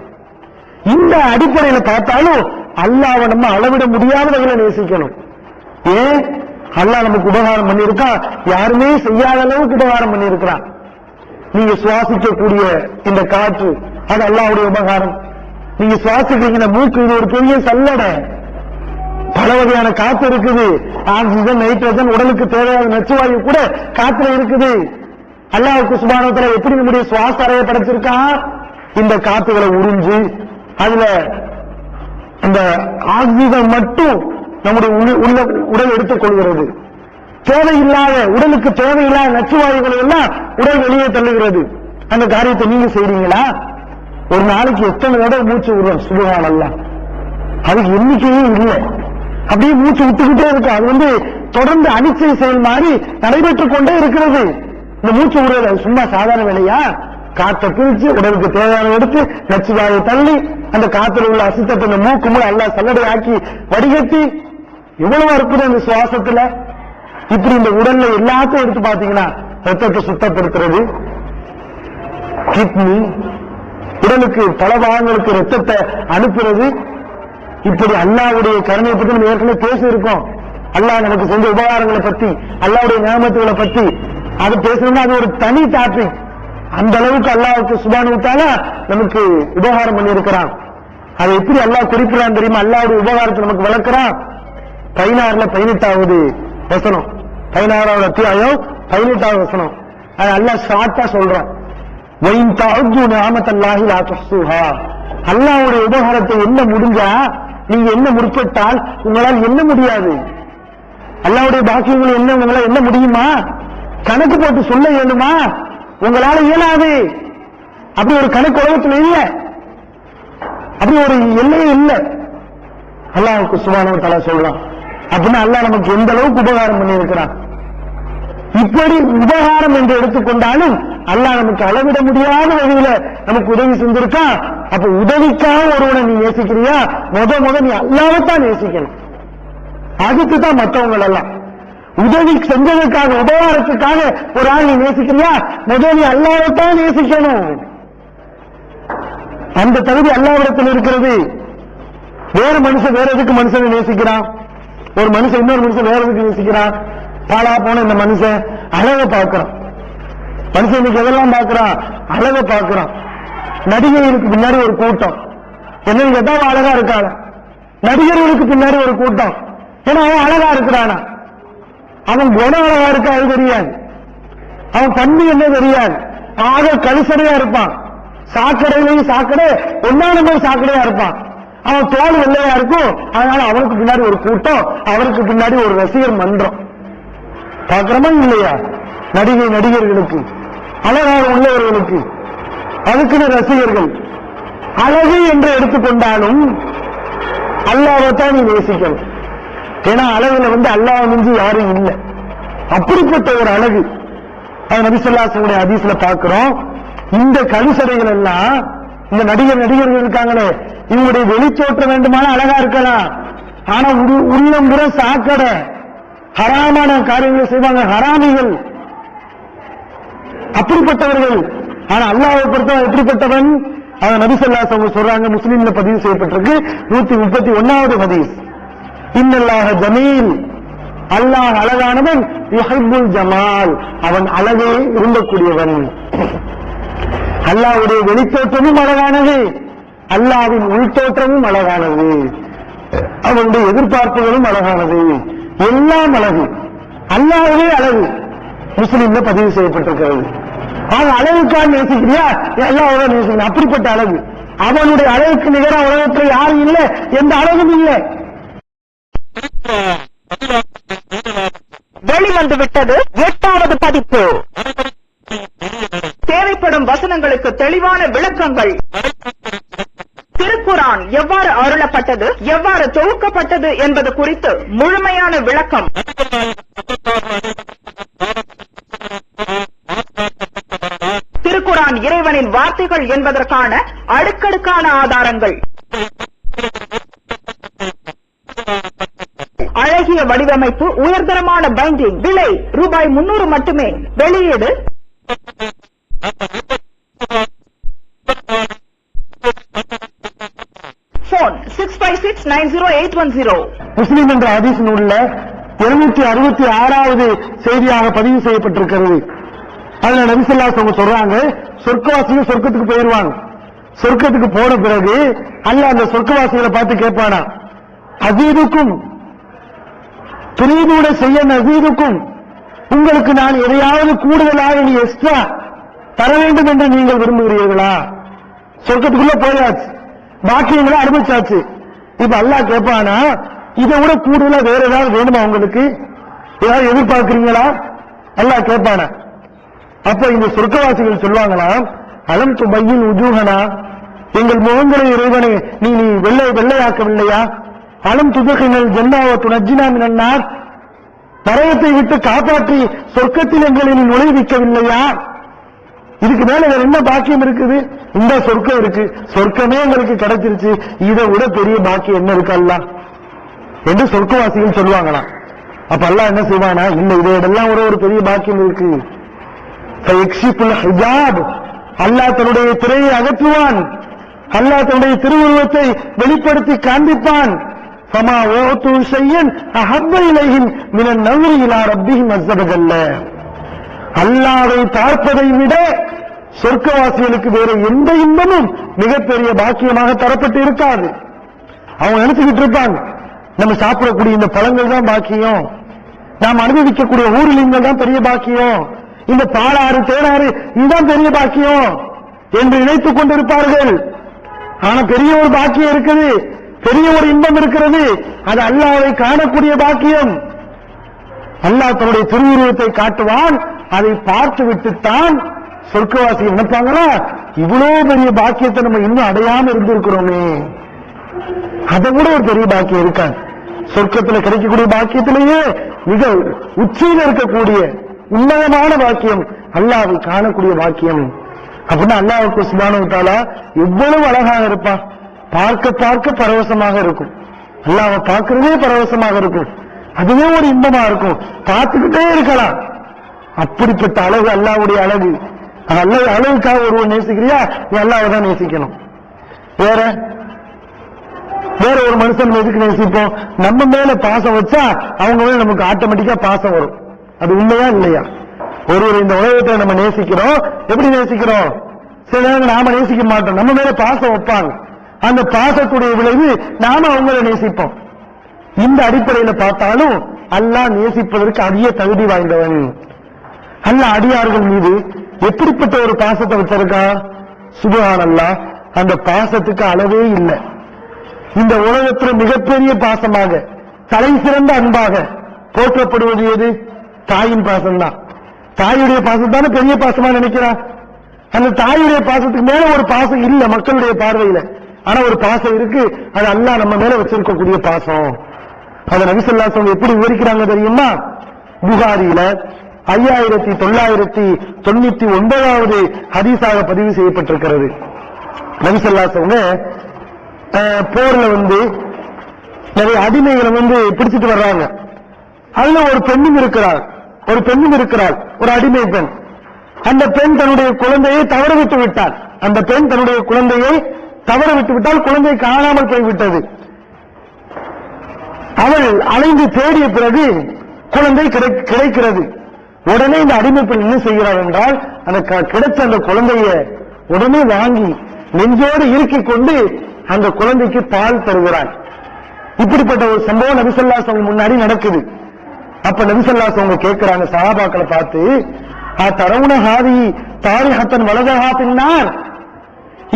[SPEAKER 2] இந்த அடிப்படையில பார்த்தாலும் அல்லாஹ்வை நம்ம அளவிட முடியாத வகையில நேசிக்கணும். ஏன்? அல்லாஹ் நமக்கு உபகாரம் பண்ணியிருக்கான், யாருமே செய்யாத அளவுக்கு உபகாரம் பண்ணியிருக்கிறான். நீங்க சுவாசிக்கக்கூடிய இந்த காற்று அது அல்லாஹ்வுடைய உபகாரம். நீங்க சுவாசிக்கிற மூக்கு இது ஒரு பெரிய சல்லடை. பல வகையான காத்து இருக்குது, ஆக்சிஜன், நைட்ரஜன், உடலுக்கு தேவையான நச்சுவாயு கூட காத்துல இருக்குது. அல்லாஹ்வுக்கு சுப்ஹானஹு வ தஆலா எப்படி நம்முடைய சுவாச அறையை படைச்சிருக்கான்? இந்த காத்துகளை உறிஞ்சு அதுல அந்த ஆக்சிஜன் மட்டும் நம்முடைய உடல் எடுத்துக் கொள்கிறது. தேவையில்லாத உடலுக்கு தேவையில்லாத நச்சுவாயுகளை எல்லாம் உடல் வெளியே தள்ளுகிறது. அந்த காரியத்தை நீங்க செய்றீங்களா? ஒரு நாளைக்கு எத்தனை தடவை மூச்சு விடுறோம்? சுப்ஹானல்லாஹ், அதுக்கு எண்ணிக்கையே இல்லை. அப்படியே மூச்சு விட்டுக்கிட்டே இருக்கு. அது தொடர்ந்து அனிச்சை செயல் மாதிரி நடைபெற்றுக் கொண்டே இருக்கிறது. இந்த மூச்சு விடுறது சும்மா சாதாரண வேலையா? காற்றை பிரிச்சு உடலுக்கு தேவையான எடுத்து நச்சுவாயை தள்ளி அந்த காத்துல உள்ள அசுத்தத்தை இந்த மூக்கு மூலம் எல்லாம் சல்லடை ஆக்கி வடிகட்டி எவ்வளவு இருக்குது அந்த சுவாசத்துல. இப்படி இந்த உடல்ல எல்லாத்தையும் எடுத்து பாத்தீங்கன்னா ரத்தத்தை சுத்தப்படுத்துறது, கிட்னி, உடலுக்கு பல பாகங்களுக்கு ரத்தத்தை அனுப்புறது. இப்படி அல்லாஹ்வுடைய கருணையை பற்றி நம்ம ஏற்கனவே பேசி இருக்கோம். அல்லாஹ் நமக்கு செஞ்ச உபகாரங்களை பத்தி, அல்லாஹ்வுடைய நியமத்துகளை பத்தி அது பேசணும்னா அது ஒரு தனி டாபிக். அந்த அளவுக்கு அல்லாஹ்வுக்கு சுப்ஹானஹு வ தஆலா நமக்கு உபகாரம் பண்ணி இருக்கிறான். அதை எப்படி அல்லாஹ் குறிப்பிடான் தெரியுமா? அல்லாஹ்வுடைய உபகாரத்தை நமக்கு வளர்க்கிறான். 16ல 18வது வசனம், 16வது அத்தியாயம் 18வது வசனம். அது அல்லாஹ் ஷார்ட்டா சொல்றான், வைன் தஅது நிஅமத்தல்லாஹி லா துஹ்ஸூஹா. அல்லாஹ்வுடைய உபகாரத்தை என்ன முடிஞ்சா நீங்க என்ன முற்பட்டால் உங்களால் என்ன முடியாது. அல்லாஹ்வுடைய பாக்கியங்கள் என்ன உங்களால் என்ன முடியுமா? கணக்கு போட்டு சொல்ல வேண்டுமா? உங்களால இயலாது. அப்படி ஒரு கணக்கு உலகத்தில் இல்ல, அப்படி ஒரு எல்லையே இல்ல. அல்லாஹ்வுக்கு சுப்ஹானஹு வ தஆலா சொல்றான். அப்படின்னா அல்லாஹ் நமக்கு எந்த அளவுக்கு உபகாரம் பண்ணி இருக்கிறான். இப்படி உபகாரம் என்று எடுத்துக்கொண்டாலும் அல்லாஹ் நமக்கு அளவிட முடியாத வகையில நமக்கு உதவி செஞ்சிருக்கான். அப்ப உதவிக்காக ஒருவனை நீ நேசிக்கிறியா? முத நீ அல்லாஹ்வைத்தான் நேசிக்கணும். அதுக்கு தான் மற்றவங்க எல்லாம். உதவி செஞ்சதுக்காக உபகாரத்துக்காக ஒரு ஆள் நீ நேசிக்கிறியா? முதல் நீ அல்லாஹ்வைத்தான் நேசிக்கணும். அந்த தகுதி அல்லாஹ்விடத்தில் இருக்கிறது. வேற மனுஷன் வேற எதுக்கு மனுஷனை நேசிக்கிறான்? ஒரு மனுஷன் இன்னொரு மனுஷன் வேற எதுக்கு நேசிக்கிறான்? பாலா போன இந்த மனுஷன் அழகை பார்க்கிறான். மனுஷன் இன்னைக்கு எதெல்லாம் பார்க்கிறான்? அழகை பார்க்கிறான். நடிகைகளுக்கு பின்னாடி ஒரு கூட்டம். என்ன கேட்டா அழகா இருக்காங்க. நடிகர்களுக்கு பின்னாடி ஒரு கூட்டம். ஏன்னா அவன் அழகா இருக்கிறானா? அவன் குணம் அழகா இருக்கா அது தெரியாது, அவன் பண்பு என்ன தெரியாது. ஆக கலிசடையா இருப்பான். சாக்கடையிலையும் சாக்கடை, ஒன்னான சாக்கடையா இருப்பான். அவன் தோல் வெள்ளையா இருக்கும். அதனால அவனுக்கு பின்னாடி ஒரு கூட்டம், அவனுக்கு பின்னாடி ஒரு ரசிகர் மன்றம். பார்க்கிறோமா இல்லையா? நடிகர்களுக்கு, அழகாக உள்ளவர்களுக்கு அதுக்குன்னு ரசிகர்கள். அழகு என்று எடுத்துக்கொண்டாலும் அல்லாஹ்வைத்தான் நீ நேசிக்கணும். ஏன்னா அழகுல அல்லாஹ் மிஞ்சி யாரும் இல்லை. அப்படிப்பட்ட ஒரு அழகு அது நபி ஸல்லல்லாஹு அலைஹி வஸல்லம் ஹதீஸ்ல பார்க்கிறோம். இந்த கலிசடைகள் எல்லாம், இந்த நடிகர்கள் இருக்காங்களே, இவங்களுடைய வெளித்தோற்றம் வேண்டுமான அழகா இருக்கலாம். ஆனா உள்ளம் புற சாக்கடை, ஹராமான காரியங்களை செய்வாங்க, ஹராமிகள், அப்படிப்பட்டவர்கள். ஆனா அல்லாஹ்வை பொறுத்தவரை எப்படிப்பட்டவன்? அதை நபி ஸல்லல்லாஹு அலைஹி வஸல்லம் சொல்றாங்க. முஸ்லிம்ல பதிவு செய்யப்பட்டிருக்கு 131வது ஹதீஸ். இன்னல்லாஹ ஜமீல், அல்லாஹ் அழகானவன், யுஹிப்புல் ஜமால், அவன் அழகே விரும்பக்கூடியவன். அல்லாஹ்வுடைய வெளித்தோற்றமும் அழகானது, அல்லாஹ்வின் உள்தோற்றமும் அழகானது, அவனுடைய எதிர்பார்ப்புகளும் அழகானது, எல்லாம் அழகு. அல்லாஹ்வே அழகு. முஸ்லிம்ல பதிவு செய்யப்பட்டிருக்கிறது. ஆக அழகுக்காக நேசிக்கிறியா? அல்லாஹ்வை நேசிக்கணும். அப்படிப்பட்ட அழகு. அவனுடைய அழகுக்கு நிகர உலகத்தில் யாரும் இல்லை, எந்த அழகும் இல்லை.
[SPEAKER 3] வெளிவந்து விட்டது 8வது பதிப்பு. தேவைப்படும் வசனங்களுக்கு தெளிவான விளக்கங்கள். திருக்குரான் எவ்வாறு அருளப்பட்டது, எவ்வாறு தொகுக்கப்பட்டது என்பது குறித்து முழுமையான விளக்கம். திருக்குரான் இறைவனின் வார்த்தைகள் என்பதற்கான அடுக்கடுக்கான ஆதாரங்கள். அழகிய வடிவமைப்பு, உயர்தரமான பைண்டிங். விலை ரூபாய் 300 மட்டுமே. வெளியீடு போன் 65690810.
[SPEAKER 2] முஸ்லிம் என்ற ஹதீஸ் நூல்ல 266வது செய்தியாக பதிவு செய்யப்பட்டிருக்கிறது. அதுல நபி ஸல்லல்லாஹு அலைஹி வஸல்லம் சொல்றாங்க, சொர்க்கவாசிகள் சொர்க்கத்துக்கு போயிருவாங்க. சொர்க்கத்துக்கு போன பிறகு அல்லாஹ் அந்த சொர்க்கவாசிகளை பார்த்து கேட்பானா, அஸீதுக்கும் துரீதுன செய்ய நஸீதுக்கும், உங்களுக்கு நான் எதையாவது கூடுதலாக நீ எக்ஸ்ட்ரா தர வேண்டும் என்று நீங்கள் விரும்புகிறீர்களா? சொர்க்கத்துக்குள்ள போயாச்சு, பாக்கியங்களை அனுபவிச்சாச்சு. இப்ப அல்லாஹ் கேட்பானா, இதை விட கூடுதலா வேற ஏதாவது வேணுமா? உங்களுக்கு ஏதாவது எதிர்பார்க்கிறீங்களா? அல்லாஹ் கேட்பானா. அப்ப இந்த சொர்க்கவாசிகள் சொல்லுவாங்களா, அலம் துபையில் உஜூஹனா, எங்கள் முகங்களை இறைவனை நீ வெள்ளையாக்கவில்லையா? அலம் துதுகினல் ஜன்னாவத்து நஜ்ஜினா மினன் நார், நரகத்தை விட்டு காப்பாற்றி சொர்க்கத்தில் எங்களை நீ நுழைவிக்கவில்லையா? இதுக்கு மேல வேற என்ன பாக்கியம் இருக்குது? இந்த சொர்க்கம் இருக்கு, சொர்க்கமே எங்களுக்கு கிடைச்சிருச்சு, இதை விட பெரிய பாக்கியம் என்ன இருக்கு அல்லாஹ் என்று சொர்க்கவாசிகள் சொல்லுவாங்களாம். அப்ப அல்லாஹ் என்ன செய்வானா, இல்ல இதையெல்லாம் ஒரு பெரிய பாக்கியம் இருக்கு. ஹிஜாப், அல்லாஹ் தன்னுடைய திரையை அகற்றுவான், அல்லாஹ் தன்னுடைய திருவுருவத்தை வெளிப்படுத்தி காண்பிப்பான். ஃபமா ஓது ஷையன் அஹப்ப இலைஹிம் மினன் நஸரி இலா ரப்பிஹிம் அஸ்ஸ வஜல்ல. அல்லாஹ்வை பார்ப்பதை விட சொர்க்கவாசிகளுக்கு வேற எந்த இன்பமும் மிகப்பெரிய பாக்கியமாக தரப்பட்டு இருக்காது. அவங்க நினைச்சுக்கிட்டு இருப்பாங்க, நம்ம சாப்பிடக்கூடிய இந்த பழங்கள் தான் பாக்கியம், நாம் அனுபவிக்கக்கூடிய ஊரிலிங்கள் தான் பெரிய பாக்கியம், இந்த பாலாறு தேனாறு இதுதான் பெரிய பாக்கியம் என்று நினைத்துக் கொண்டிருப்பார்கள். ஆனா பெரிய ஒரு பாக்கியம் இருக்குது, பெரிய ஒரு இன்பம் இருக்கிறது. அது அல்லாஹ்வை காணக்கூடிய பாக்கியம். அல்லாஹ் தன்னுடைய திருவுருவத்தை காட்டுவான், அதை பார்த்து விட்டுத்தான் சொர்க்கவாசி நினைப்பாங்களா, இவ்வளவு பெரிய பாக்கியத்தை நம்ம இன்னும் அடையாம இருந்திருக்கிறோமே, அதை விட ஒரு பெரிய பாக்கியம் இருக்காது. சொர்க்கத்தில் கிடைக்கக்கூடிய பாக்கியத்திலேயே மிக உச்சியில் இருக்கக்கூடிய உன்னதமான பாக்கியம் அல்லாஹ்வை காணக்கூடிய பாக்கியம். அப்படின்னா அல்லாஹ்வுக்கு சுப்ஹானஹு வ தஆலா எவ்வளவு அழகாக இருப்பான், பார்க்க பார்க்க பரவசமாக இருக்கும். அல்லாஹ்வை பார்க்கிறதே பரவசமாக இருக்கும், அதுவே ஒரு இன்பமா இருக்கும், பார்த்துக்கிட்டே இருக்கலாம். அப்படிப்பட்ட அழகு அல்லாஹ்வுடைய அழகு. அல்லாஹ் அழகுக்காக ஒருவன் நேசிக்கிறியா, நீ அல்லாஹ்வை தான் நேசிக்கணும். வேற ஒரு மனுஷன் எதுக்கு நேசிப்போம்? நம்ம மேல பாசம் வச்சா அவங்க மேல நமக்கு ஆட்டோமேட்டிக்கா பாசம் வரும். அது உண்மையா இல்லையா? ஒருவர் இந்த உலகத்தை நம்ம நேசிக்கிறோம், எப்படி நேசிக்கிறோம்? சில நேரம் நாம நேசிக்க மாட்டோம், நம்ம மேல பாசம் வைப்பாங்க, அந்த பாசத்துடைய விளைவு நாம அவங்கள நேசிப்போம். இந்த அடிப்படையில பார்த்தாலும் அல்லாஹ் நேசிப்பதற்கு அதிக தகுதி வாய்ந்தவன். அல்லாஹ் அடியார்கள் மீது எப்படிப்பட்ட ஒரு பாசத்தை வச்சிருக்கா, சுப்ஹானல்லாஹ், அந்த பாசத்துக்கு அளவே இல்லை. இந்த உலகத்தில் மிகப்பெரிய பாசமாக, தலை சிறந்த அன்பாக போற்றப்படுவது எது? தாயின் பாசம் தான். தாயுடைய பாசம் தானே பெரிய பாசமா நினைக்கிறான். அந்த தாயுடைய பாசத்துக்கு மேல ஒரு பாசம் இல்ல மக்களுடைய பார்வையில, ஆனா ஒரு பாசம் இருக்கு, அது அல்லாஹ் நம்ம மேல வச்சிருக்கக்கூடிய பாசம். அதை நபி ஸல்லல்லாஹு அலைஹி வஸல்லம் எப்படி விவரிக்கிறாங்க தெரியுமா? புகாரியில 5999வது ஹதீஸாக பதிவு செய்யப்பட்டிருக்கிறது. நபி ஸல்லல்லாஹு அலைஹி வஸல்லம் போர்ல நிறைய அடிமைகளை பிடிச்சிட்டு வர்றாங்க. அதுல ஒரு பெண்ணும் இருக்கிறாள், ஒரு அடிமை பெண். அந்த பெண் தன்னுடைய குழந்தையை தவற விட்டு விட்டாள். குழந்தை காணாமல் போய்விட்டது. அவள் அலைந்து தேடிய பிறகு குழந்தை கிடைக்கிறது. உடனே இந்த அடிமை பெண் என்ன செய்கிறார் என்றால், அந்த கிடைச்ச அந்த குழந்தைய உடனே வாங்கி நெஞ்சோடு இறுக்கிக் கொண்டு அந்த குழந்தைக்கு பால் தருகிறார். இப்படிப்பட்ட ஒரு சம்பவம் நபி ஸல்லல்லாஹு அலைஹி வஸல்லம் முன்னாடி நடக்குது. அப்ப நபி ஸல்லல்லாஹு அலைஹி வஸல்லம் கேட்கிறாங்க சஹாபாக்களை பார்த்து, தரவுன ஹாதி தாரிஹத்தன் வலதஹா பின்னார்,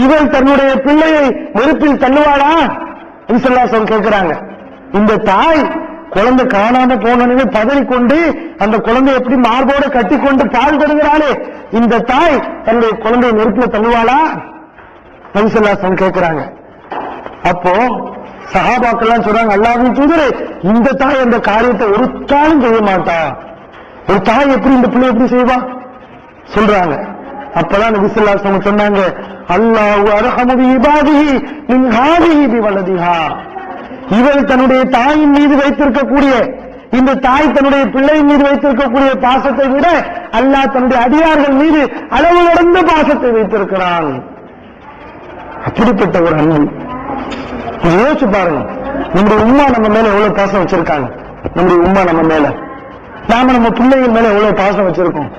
[SPEAKER 2] இவள் தன்னுடைய பிள்ளையை நெருப்பில் தள்ளுவாளா? நபி ஸல்லல்லாஹு அலைஹி வஸல்லம் கேட்கிறாங்க. இந்த தாய் குழந்தை காணாம போனே பதறிக்கொண்டு அந்த குழந்தை எப்படி மார்போடு கட்டிக்கொண்டு பால் தருகிறாளே, இந்த தாய் தன்னுடைய குழந்தையை நெருப்பில தள்ளுவாளா? நபி ஸல்லல்லாஹு அலைஹி வஸல்லம் கேட்கிறாங்க. அப்போ சஹாபாக்கெல்லாம் சொல்றாங்க, அல்லாஹ்வின் தூதரே, இந்த தாய் அந்த காரியத்தை ஒரு காலம் செய்ய மாட்டா, ஒரு தாய் எப்படி இந்த பிள்ளை எப்படி செய்வா சொல்றாங்க. அப்பதான் நபி ஸல்லல்லாஹு அலைஹி வஸல்லம் சொன்னாங்க, அல்லாஹு அர்ஹமு பி இபாதிஹி மின் ஹாதிஹி பி வலதிஹா, இவள் தன்னுடைய தாயின் மீது வைத்திருக்கக்கூடிய, இந்த தாய் தன்னுடைய பிள்ளையின் மீது வைத்திருக்கக்கூடிய பாசத்தை விட அல்லாஹ் தன்னுடைய அடியார்கள் மீது அளவு கடந்த பாசத்தை வைத்திருக்கிறான். அப்படிப்பட்ட ஒரு அன்பு யோசிச்சு பாருங்க. நம்முடைய உம்மா நம்ம மேல எவ்வளவு பாசம் வச்சிருக்காங்க, நம்முடைய உம்மா நம்ம மேல, நாம நம்ம பிள்ளைகள் மேல எவ்வளவு பாசம் வச்சிருக்கோம்.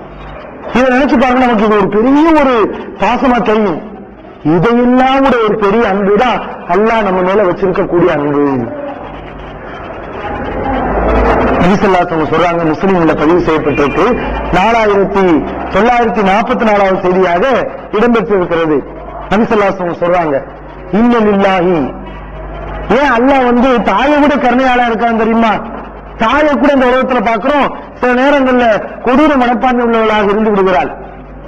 [SPEAKER 2] இதை நினைச்சு பாருங்க, நமக்கு இது ஒரு பெரிய ஒரு பாசமா தெரியும். இதையெல்லாம் கூட ஒரு பெரிய அன்புதான் அல்லாஹ் நம்ம மேல வச்சிருக்கக்கூடிய அன்பு. நபி ஸல்லல்லாஹு அலைஹி வஸல்லம் சொல்றாங்க, முஸ்லிம்ல பதிவு செய்யப்பட்டிருக்கு, 4944வது செய்தியாக இடம்பெற்றிருக்கிறது. நபி ஸல்லல்லாஹு அலைஹி வஸல்லம் சொல்றாங்க, இன்ன லில்லாஹி, ஏன் அல்லாஹ் தாயை விட கருணையாளா இருக்கான்னு தெரியுமா? தாயை கூட இந்த உலகத்துல பாக்குறோம், சில நேரங்கள்ல கொடூர மனப்பான்மை உள்ளவர்களாக இருந்து விடுகிறாள்.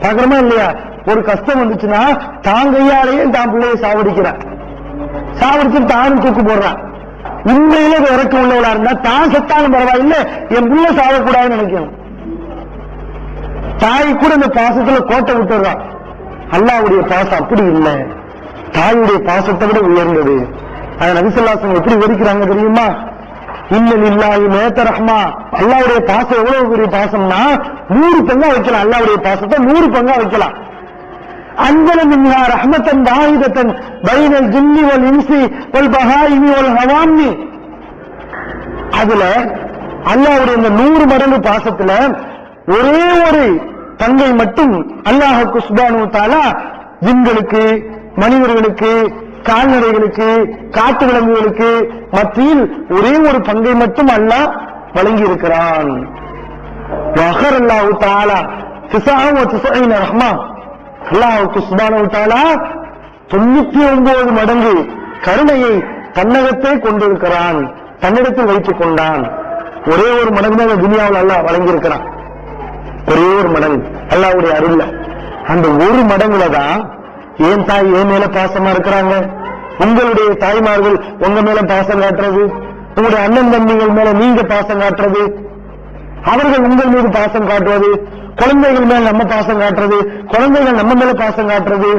[SPEAKER 2] பாக்குறோமா இல்லையா? ஒரு கஷ்டம் வந்துச்சுன்னா தான் கையாலேயே தான் பிள்ளையை சாவடிச்சு தானும் தூக்கு போடுறான். உண்மையிலே இறக்கம் உள்ளவளா இருந்தா தான் செத்தாலும் பரவாயில்லை, என் பிள்ளை சாவக்கூடாதுன்னு நினைக்கணும். தாய் கூட இந்த பாசத்துல கோட்டை விட்டுறான். அல்லாஹ்வுடைய பாசம் அப்படி இல்லை, தாயுடைய பாசத்தை விட உயர்ந்தது. அதை நபி ஸல்லல்லாஹு அலைஹி வஸல்லம் எப்படி விவரிக்கிறாங்க தெரியுமா? இன்ன லில்லாஹி மேத ரஹ்மா, அல்லாஹ்வுடைய பாசம் எவ்வளவு பெரிய பாசம்னா 100 பங்கா வைக்கலாம். அல்லாஹ்வுடைய பாசத்தை 100 பங்கா வைக்கலாம். அன்ஸல மின்ஹா ரஹ்மத்தன் வாஹிதத்தன் பைனல் ஜின்னி வல் இன்சி வல் பஹாயிமி வல் ஹவாமி, அதுல அல்லாஹ்வுடைய இந்த 100 மடங்கு பாசத்துல ஒரே ஒரு பங்கை மட்டும் அல்லாஹ் சுப்ஹானஹு வ தஆலா ஜின்களுக்கு, மனிதர்களுக்கு, கால்நடைகளுக்கு, காட்டு விலங்குகளுக்கு மத்தியில் ஒரே ஒரு பங்கை மட்டும் அல்லாஹ் வழங்கி இருக்கிறான். வஹர் அல்லாஹு தஆலா 99 ரஹ்மா, அல்லாஹ் சுப்ஹானஹு வ தஆலா 99 மடங்கு கருணையை தன்னகத்தே கொண்டிருக்கிறான், தன்னிடத்தில் வைத்துக் கொண்டான். ஒரே ஒரு மடங்கு தான் துனியாவில் அல்லாஹ் வழங்கி இருக்கிறான். ஒரே ஒரு மடங்கு அல்லாஹ்வுடைய அருள்ல. அந்த ஒரு மடங்குல தான் ஏன் தாய் ஏன் மேல பாசமா இருக்கிறாங்க, உங்களுடைய தாய்மார்கள் உங்க மேல பாசம் காட்டுறது, உங்களுடைய அண்ணன் தம்பிகள் மேல நீங்க பாசம் காட்டுறது, அவர்கள் உங்கள் மீது பாசம் காட்டுவது, குழந்தைகள் மேல நம்ம பாசம் காட்டுறது, குழந்தைகள் நம்ம மேல பாசம் காட்டுறது,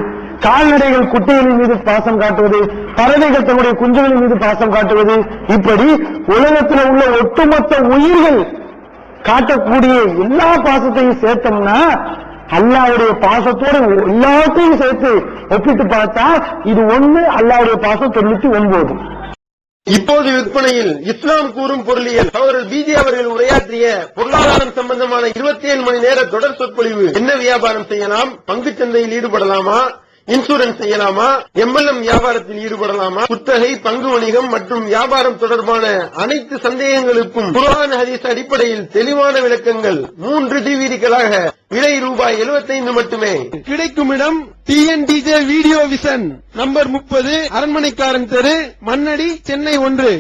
[SPEAKER 2] கால்நடைகள் குட்டிகளின் மீது பாசம் காட்டுவது, பறவைகள் தன்னுடைய குஞ்சுகளின் மீது பாசம் காட்டுவது, இப்படி உலகத்தில் உள்ள ஒட்டுமொத்த உயிர்கள் காட்டக்கூடிய எல்லா பாசத்தையும் சேர்த்தோம்னா அல்லாஹ்வுடைய பாசத்தோடு எல்லாத்தையும் சேர்த்து ஒப்பிட்டு பார்த்தா இது ஒண்ணு, அல்லாஹ்வுடைய பாசம் 99.
[SPEAKER 7] இப்போது விற்பனையில் இஸ்லாம் கூறும் பொருளியல் சகோதரர் பிஜே அவர்கள் உரையாற்றிய பொருளாதாரம் சம்பந்தமான 27 மணி நேர தொடர் சொற்பொழிவு. என்ன வியாபாரம் செய்யலாம், பங்குச் சந்தையில் ஈடுபடலாமா, இன்சூரன்ஸ் செய்யலாமா, எம்எல்எம் வியாபாரத்தில் ஈடுபடலாமா, குத்தகை, பங்கு வணிகம் மற்றும் வியாபாரம் தொடர்பான அனைத்து சந்தேகங்களுக்கும் குர்ஆன் ஹதீஸ் அடிப்படையில் தெளிவான விளக்கங்கள் 3 டிவிடிகளாக விலை ரூபாய் 75 மட்டுமே. கிடைக்கும் இடம் டிஎன்டிஜே வீடியோ விஷன், நம்பர் 30, அரண்மனைக்காரன் தெரு, மண்ணடி, சென்னை 1.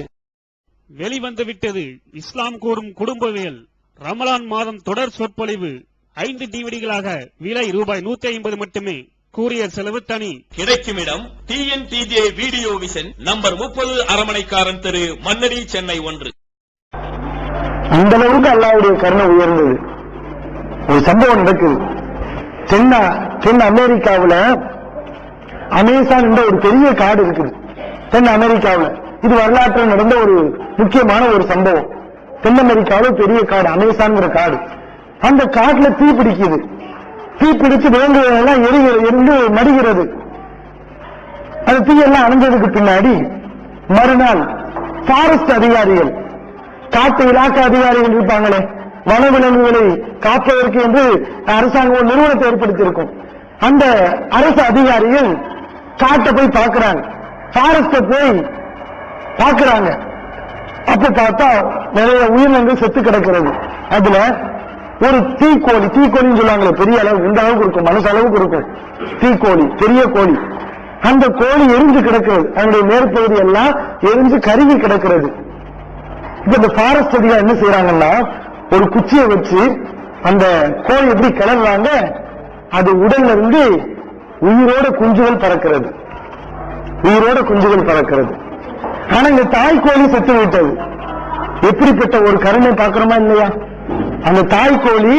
[SPEAKER 6] வெளிவந்துவிட்டது இஸ்லாம் கூறும் குடும்பவியல் ரமலான் மாதம் தொடர் சொற்பொழிவு 5 டிவிடிகளாக விலை ரூபாய் 150 மட்டுமே. கூரியர் செலவு தனி.
[SPEAKER 5] கிடைக்கும் இடம் டிஎன்டிஜே வீடியோ விஷன், நம்பர் 30, அரண்மனைக்காரன் தெரு, மண்ணடி, சென்னை 1.
[SPEAKER 2] அந்த அளவுக்கு அல்லாஹ்வுடைய கருணை உயர்ந்தது. ஒரு சம்பவம் நடக்குது. தென் அமெரிக்காவுல அமேசான் என்ற ஒரு பெரிய காடு இருக்குது. தென் அமெரிக்காவுல இது வரலாற்றில் நடந்த ஒரு முக்கியமான ஒரு சம்பவம். தென் அமெரிக்காவுல பெரிய காடு, அமேசான்ங்கிற காடு. அந்த காட்டுல தீ பிடிக்குது. தீ பிடிச்சு விலங்குகள் எல்லாம் எரிந்து மடிகிறது. அந்த தீயெல்லாம் அணைஞ்சதுக்கு பின்னாடி மறுநாள் ஃபாரஸ்ட் அதிகாரிகள், காட்டு இலாக்கா அதிகாரிகள் இருப்பாங்களே, வனவிலங்குகளை காப்பதற்கு என்று அரசாங்கம் ஒரு நிறுவனத்தை ஏற்படுத்தியிருக்கும். அந்த அரசு அதிகாரிகள் காட்டை போய் பார்க்கிறாங்க, ஃபாரஸ்ட போய் பார்க்கிறாங்க. அப்ப பார்த்தா நிறைய உயிரினங்கள் செத்து கிடக்கிறது. அதுல ஒரு தீக்கோழின்னு சொல்லுவாங்களே, பெரிய அளவு, இந்த அளவுக்கு இருக்கும், மனசு அளவுக்கு இருக்கும் தீக்கோழி, பெரிய கோழி. அந்த கோழி எரிஞ்சு கிடக்கிறது, அதனுடைய மேற்பகுதி எல்லாம் எரிஞ்சு கருகி கிடக்கிறது. இப்ப இந்த ஃபாரஸ்ட் அதிகாரி என்ன செய்யறாங்கன்னா, ஒரு குச்சியை வச்சு அந்த கோழி எப்படி கிளறாங்க, அது உடல்ல இருந்து உயிரோட குஞ்சுகள் பறக்கிறது, உயிரோட குஞ்சுகள் பறக்கிறது. ஆனா இந்த தாய்க்கோழி செத்து விட்டது. எப்படிப்பட்ட ஒரு கருணை பார்க்கிறோமா இல்லையா? அந்த தாய்க்கோழி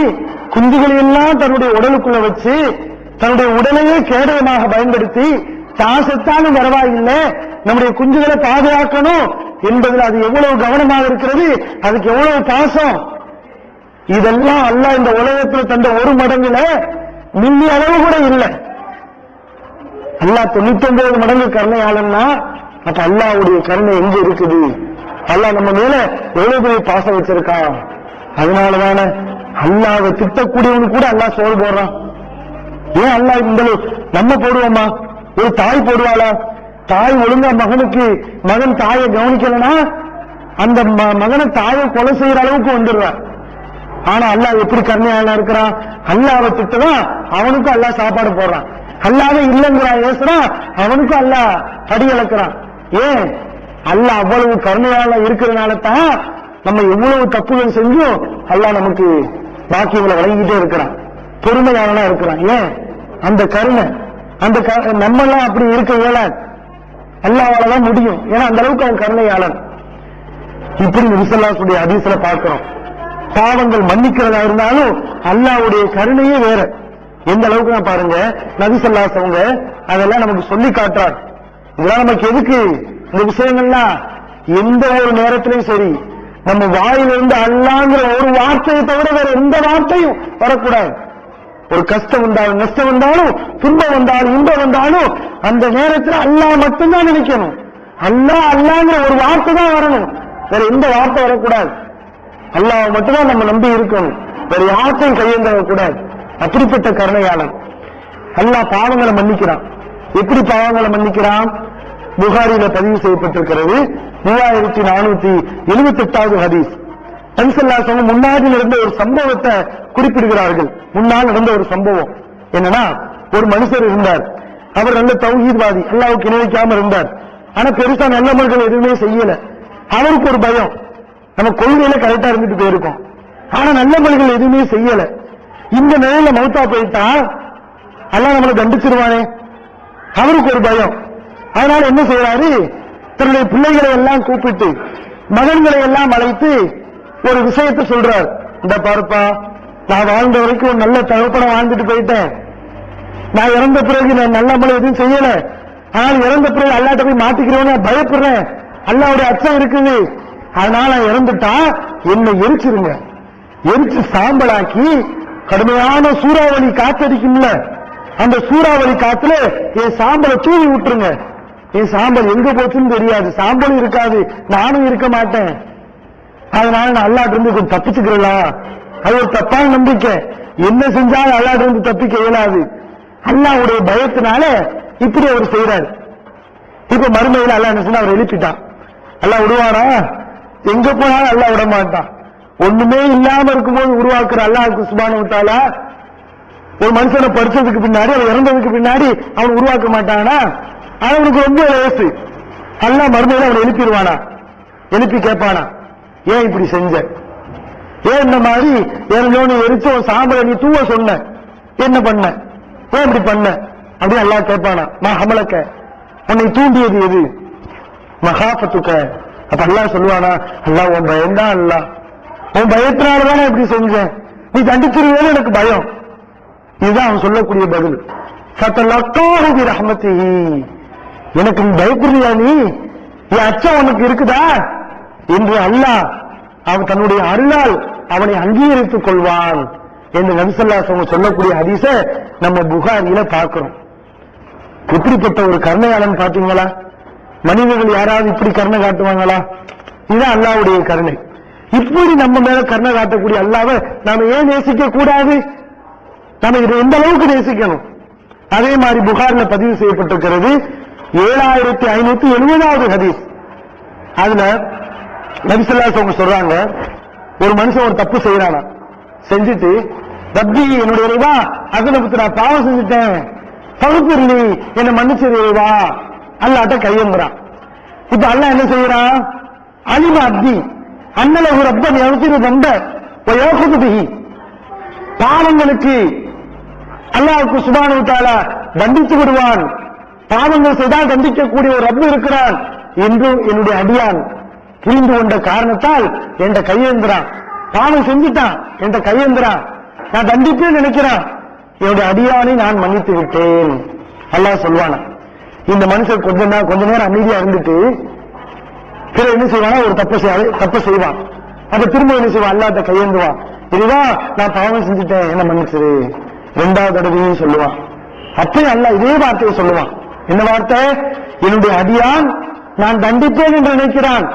[SPEAKER 2] குஞ்சுகளை எல்லாம் தன்னுடைய உடலுக்குள்ள வச்சு தன்னுடைய உடலையே கேடயமாக பயன்படுத்தி தான் செத்தாலும் பரவாயில்லை, நம்முடைய குஞ்சுகளை பாதுகாக்கணும் என்பதில் அது எவ்வளவு கவனமாக இருக்கிறது, அதுக்கு எவ்வளவு பாசம். இதெல்லாம் அல்லாஹ் இந்த உலகத்தில் தந்த ஒரு மடங்குல மில்லி அளவு கூட இல்லை. அல்லாஹ் 99 மடங்கு கருணையாளன்னா அப்ப அல்லாஹ்வுடைய கருணை எங்க இருக்குது? அல்லாஹ் நம்ம மேல எவ்வளவு பெரிய பாசம் வச்சிருக்கான். அதனாலதான அல்லாஹ்வை திட்டக்கூடியவனு கூட அல்லாஹ் சோறு போடுறான். ஏன் அல்லாஹ் இந்த நம்ம போடுவோமா? ஒரு தாய் போடுவாளா? தாய் ஒழுங்கா மகன் தாயை கவனிக்கலனா அந்த மகனை தாயை கொலை செய்யற அளவுக்கு வந்துடுறான். ஆனா அல்லாஹ் எப்படி கருணையாளனா இருக்கிறான்? அல்லாஹ்வை திட்டதான் அவனுக்கும் அல்லாஹ் சாப்பாடு போடுறான். அல்லாஹ்வே இல்லைங்கிறான் ஏசுறான், அவனுக்கும் அல்லாஹ் அடி இழக்கிறான். ஏன்? அல்லாஹ் அவ்வளவு கருணையாளனா இருக்கிறதுனால தான் நம்ம எவ்வளவு தப்புகள் செஞ்சும் அல்லாஹ் நமக்கு பாக்கியங்களை வழங்கிட்டே இருக்கிறான், பொறுமையாளனா இருக்கிறான். ஏன்? அந்த கருணை. அந்த நம்ம எல்லாம் அப்படி இருக்க இயலாது, அல்லாஹ்வாலதான் முடியும். ஏன்னா அந்த அளவுக்கு அவன் கருணையாளன். இப்படி நபிஸல்லல்லாஹு ஹதீஸ்ல பார்க்கிறோம். பாவங்கள் மன்னிக்கிறதா இருந்தாலும் அல்லாஹ்வுடைய கருணையே வேற. எந்த அளவுக்கு நான் பாருங்க, நபிஸல்லல்லாஹு அவங்க அதெல்லாம் நமக்கு சொல்லி காட்டுறார். இதெல்லாம் நமக்கு எதுக்கு? இந்த விஷயங்கள்லாம் எந்த ஒரு நேரத்திலையும் சரி நம்ம வாயிலிருந்து அல்லாங்கிற ஒரு வார்த்தையை தவிர வேற எந்த வார்த்தையும் வரக்கூடாது. ஒரு கஷ்டம் வந்தாலும், நஷ்டம் வந்தாலும், துன்பம் வந்தாலும், இன்பம் வந்தாலும் அந்த நேரத்தில் அல்லாஹ் மட்டும்தான் நினைக்கணும். அல்லாங்கிற ஒரு வார்த்தை தான் வரணும், வேற எந்த வார்த்தை வரக்கூடாது. அல்லாஹ் மட்டும்தான் நம்ம நம்பி இருக்கணும், வேற யார்த்தையும் கையெழுந்த கூடாது. அப்படிப்பட்ட கருணையாளன். அல்லாஹ் பாவங்களை மன்னிக்கிறான். எப்படி பாவங்களை மன்னிக்கிறான்? புகாரில பதிவு செய்யப்பட்டிருக்கிறது 3478வது ஹதீஸ். நபி ஸல்லல்லாஹு அலைஹி வஸல்லம் முன்னாடி நடந்த ஒரு சம்பவத்தை குறிப்பிடுகிறார்கள். முன்னால் நடந்த ஒரு சம்பவம் என்னன்னா, ஒரு மனுஷர் இருந்தார். அவர் நல்ல தௌஹீத்வாதி, அல்லாஹ்வுக்கு இணை வைக்காம இருந்தார். ஆனா பெருசா நல்லவர்கள் எதுவுமே செய்யல. அவருக்கு ஒரு பயம், நம்ம கொள்கையில கரெக்டா இருந்துட்டு போயிருக்கோம், ஆனா நல்லவர்கள் எதுவுமே செய்யல. இந்த நிலையில மௌத்தா போயிட்டா அல்லாஹ் நம்மளை தண்டிச்சிருவானே, அவருக்கு ஒரு பயம். அதனால என்ன செய்யறாரு, தன்னுடைய பிள்ளைகளை எல்லாம் கூப்பிட்டு மகன்களை எல்லாம் அழைத்து ஒரு விஷயத்தை சொல்றார். இந்த பாருப்பா, நான் வாழ்ந்த வரைக்கும் ஒரு நல்ல தகப்பனை வாழ்ந்துட்டு போயிட்டேன். நான் இறந்த பிறகு நான் நல்ல மழை எதுவும் செய்யல. ஆனால் இறந்த பிறகு அல்லாட்ட போய் மாட்டிக்கிறவன பயப்படுறேன். அல்லாவுடைய அச்சம் இருக்குது. அதனால நான் இறந்துட்டா என்னை எரிச்சிருங்க, எரிச்சு சாம்பலாக்கி கடுமையான சூறாவளி காத்தடிக்கும்ல, அந்த சூறாவளி காத்துல என் சாம்பலை தூவி விட்டுருங்க. என் சாம்பல் எங்க போச்சுன்னு தெரியாது, சாம்பலும் இருக்காது, நானும் இருக்க மாட்டேன். அதனால நான் அல்லாட்ட இருந்து கொஞ்சம் தப்பிச்சுக்கிறலாம். அது ஒரு தப்பான நம்பிக்கை. என்ன செஞ்சாலும் அல்லாட்ட இருந்து தப்பிக்க இயலாது. அல்லாஹ்வுடைய பயத்தினால இப்படி அவர் செய்யறாரு. இப்ப மறுமையில அல்லாஹ் என்ன சொன்னா, அவர் எழுப்பிட்டான். அல்லாஹ் விடுவானா? எங்க போனாலும் அல்லாஹ் விட மாட்டான். ஒண்ணுமே இல்லாம இருக்கும்போது உருவாக்குற அல்லாஹ்வுக்கு சுப்ஹானஹு வ தஆலா ஒரு மனுஷனை படிச்சதுக்கு பின்னாடி, அவன் இறந்ததுக்கு பின்னாடி அவன் உருவாக்க மாட்டானா? அவனுக்கு ரொம்ப லேசு. அல்லாஹ் மறுமையில அவனை எழுப்பிடுவானா? எழுப்பி கேட்பானா, ஏன் இப்படி செஞ்ச? ஏன் இந்த மாதிரி எரிஞ்சோன்னு எரிச்சு ஒரு சாம்பலை நீ தூவ சொன்ன, என்ன பண்ண? ஏன் இப்படி பண்ண? அப்படின்னு அல்லாஹ் கேட்பானா? நான் ஹமலக்க, உன்னை தூண்டியது எது? மகாபத்துக்க. அப்ப அல்லாஹ் சொல்லுவானா, அல்லாஹ் உன் பயம்தான், அல்லாஹ் உன் பயத்தினாலதான் இப்படி செஞ்சேன், நீ தண்டிச்சிருவேன்னு எனக்கு பயம். இதுதான் அவன் சொல்லக்கூடிய பதில். ஃபதலக்காஹு பிரஹ்மத்திஹி, எனக்கு நீ பயப்படுறியா? நீ என் அச்சம் உனக்கு இருக்குதா என்று அல்லாஹ் அவன் தன்னுடைய அருளால் அவனை அங்கீகரித்துக் கொள்வான் என்று நபி ஸல்லல்லாஹு அலைஹி வஸல்லம் சொல்லக்கூடிய ஹதீஸ நம்ம புகாரியில பார்க்கிறோம். இப்படிப்பட்ட ஒரு கருணையாளன் பாத்தீங்களா? மனிதர்கள் யாராவது இப்படி கருணை காட்டுவாங்களா? இதுதான் அல்லாஹ்வுடைய கருணை. இப்படி நம்ம மேல கருணை காட்டக்கூடிய அல்லாஹ்வை நாம ஏன் நேசிக்க கூடாது? நாம இதை எந்த அளவுக்கு நேசிக்கணும்? அதே மாதிரி புகாரில பதிவு செய்யப்பட்டிருக்கிறது 7570வது ஹதீஸ். அதுல நபி ஸல்லல்லாஹு அலைஹி வஸல்லம் சொல்றாங்க, ஒரு மனுஷன் ஒரு தப்பு செய்யறானா, செஞ்சுட்டு ரப்பி என்னுடைய இறைவா அகலபுத்து நான் பாவம் செஞ்சுட்டேன், பகுப்பிரலி என்னை மன்னிச்சிரு இறைவா, அல்லாஹ்ட்ட கையேந்துறான். இப்ப அல்லாஹ் என்ன செய்யறான்? அலிம அப்தி அன்னலஹு ரப்பன் யக்ஃபிரு தம்ப வ யஅഖுது பிஹி, பாவங்களுக்கு அல்லாஹ்வுக்கு சுப்ஹானஹு வ தஆலா தண்டித்து விடுவான், பாவங்கள் செய்தால் தண்டிக்கக்கூடிய ஒரு ரப்பு இருக்கிறான் என்று என்னுடைய அடியான் புரிந்து கொண்ட காரணத்தால் என்ற கையேந்திரான். பாவம் செஞ்சுட்டான், என்ற கையேந்திரான், நான் தண்டிப்பேன் நினைக்கிறான், என்னுடைய அடியானை நான் மன்னித்து விட்டேன். அல்லாஹ் சொல்வானா? இந்த மனுஷன் கொஞ்ச நேரம் அமைதியா இருந்துட்டு பிறகு என்ன செய்வானா, ஒரு தப்பு செய்வான். அப்ப திரும்ப என்ன செய்வான்? அல்லாஹ்ட்ட கையேந்துவான், இதுதான் நான் பாவம் செஞ்சுட்டேன், என்ன மன்னிச்சிரு. 2வது தடவையும் சொல்லுவான். அப்பயும் அல்லாஹ் இதே வார்த்தையை சொல்லுவான். என்ன வார்த்தை? என்னுடைய அடியான் நான் தண்டிப்பேன் என்று நினைக்கிறான்,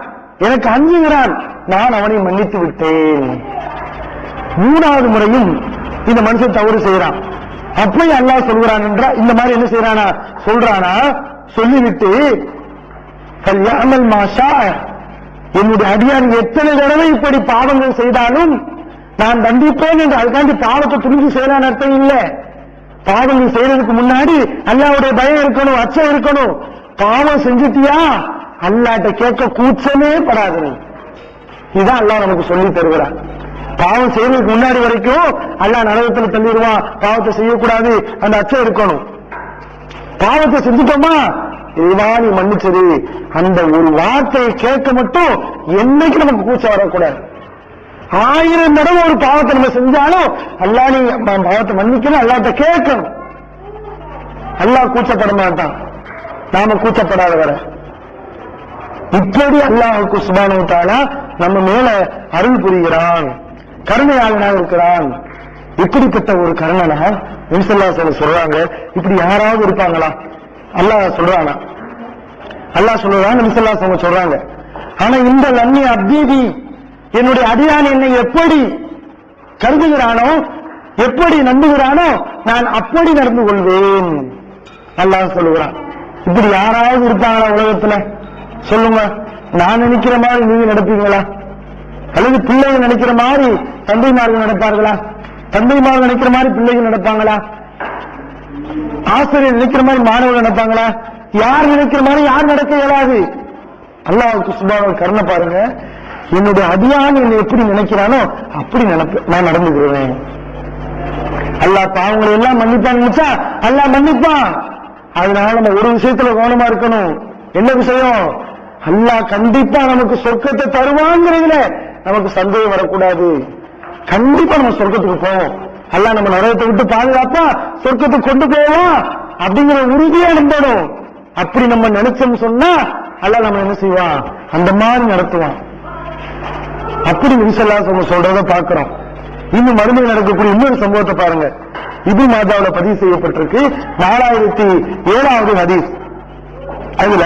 [SPEAKER 2] எனக்கு அஞ்சுகிறான், நான் அவனை மன்னித்து விட்டேன். 3வது முறையும் இந்த மனுஷன் தவறு செய்யறான். அப்பயும் அல்லாஹ் சொல்கிறான் என்றா இந்த மாதிரி என்ன செய்யறானா, சொல்றானா, சொல்லிவிட்டு ஃபல்யஅமல் மா ஷாஅ, என்னுடைய அடியான் எத்தனை தடவை இப்படி பாவங்கள் செய்தாலும் நான் தண்டிப்பேன் என்று அதுக்காண்டி பாவத்தை துணிஞ்சு செய்யறான் அர்த்தம் இல்ல. பாவங்கள் செய்யறதுக்கு முன்னாடி அல்லாஹ்வுடைய பயம் இருக்கணும், அச்சம் இருக்கணும். பாவம் செஞ்சுட்டியா அல்லாஹ்ட்ட கேட்க கூச்சமே படாது. இதுதான் அல்லாஹ் நமக்கு சொல்லி தருகிறான். பாவம் செய்யறதுக்கு முன்னாடி வரைக்கும் அல்லாஹ் நரகத்துல தள்ளிடுவான், பாவத்தை செய்யக்கூடாது, அந்த அச்சம் இருக்கணும். பாவத்தை செஞ்சுட்டோமா, இறைவா நீ மன்னிச்சது, அந்த ஒரு வார்த்தையை கேட்க மட்டும் என்னைக்கு நமக்கு கூச்சம் வரக்கூடாது. 1000 தடவை ஒரு பாவத்தை நம்ம செஞ்சாலும் அல்லாஹ் நீ பாவத்தை மன்னிக்கணும், அல்லாஹ்ட்ட கேட்கணும். அல்லாஹ் கூச்சப்பட மாட்டான், நாம கூச்சப்படாத வர. இப்படி அல்லாஹ்வுக்கு சுப்ஹானஹு வ தஆலா நம்ம மேல அருள் புரிகிறான், கருணையாளனாக இருக்கிறான். இப்படிப்பட்ட ஒரு கருணனா நபி ஸல்லல்லாஹு அலைஹி வஸல்லம் சொல்றாங்க. இப்படி யாராவது இருப்பாங்களா? அல்லாஹ் சொல்றானா? அல்லாஹ் சொல்றான், நபி ஸல்லல்லாஹு அலைஹி வஸல்லம் சொல்றாங்க. ஆனா இந்த லன்னி அப்தீதி, என்னுடைய அடியான் என்னை எப்படி கருதுகிறானோ எப்படி நம்புகிறானோ நான் அப்படி நடந்து கொள்வேன். அல்லாஹ் சொல்லுகிறான். இப்படி யாராவது இருப்பாங்களா உலகத்துல? சொல்லுங்க. நான் நினைக்கிற மாதிரி நீங்க நடப்பீங்களா? அல்லது பிள்ளைகள் நினைக்கிற மாதிரி தந்தைமார்கள் நடப்பார்களா? தந்தைமார்கள் நினைக்கிற மாதிரி பிள்ளைகள் நடப்பாங்களா? ஆசிரியர் நினைக்கிற மாதிரி மாணவர்கள் நடப்பாங்களா? யார் நினைக்கிற மாதிரி யார் நடக்க இயலாது. அல்லாஹ்வுக்கு சுப்ஹானஹு கருணை பாருங்க. என்னுடைய அடியான் என்னை எப்படி நினைக்கிறானோ அப்படி நான் நடந்துக்கிறேன். அல்லாஹ் பாவங்களை எல்லாம் மன்னிப்பான்னு நினைச்சா அல்லாஹ் மன்னிப்பான். அதனால நம்ம ஒரு விஷயத்துல கவனமா இருக்கணும். என்ன விஷயம்? அல்லாஹ் கண்டிப்பா நமக்கு சொர்க்கத்தை தருவாங்கிறதுல நமக்கு சந்தேகம் வரக்கூடாது. கண்டிப்பா நம்ம சொர்க்கத்துக்கு போவோம். அல்லாஹ் நம்ம நரகத்தை விட்டு பாதுகாப்பா சொர்க்கத்துக்கு கொண்டு போவோம் அப்படிங்கிற உறுதியா நம்பணும். அப்படி நம்ம நினைச்சோம்னு சொன்னா அல்லாஹ் நம்ம என்ன செய்வான்? அந்த மாதிரி நடத்துவான். அப்படி இன்ஷால்லாஹ் சொல்றத பாக்குறோம். இன்னும் மறுமையில் நடக்கக்கூடிய இன்னொரு சம்பவத்தை பாருங்க. இப்னு மாஜாவுல பதிவு செய்யப்பட்டிருக்கு. 4007வது ஹதீஸ். அதுல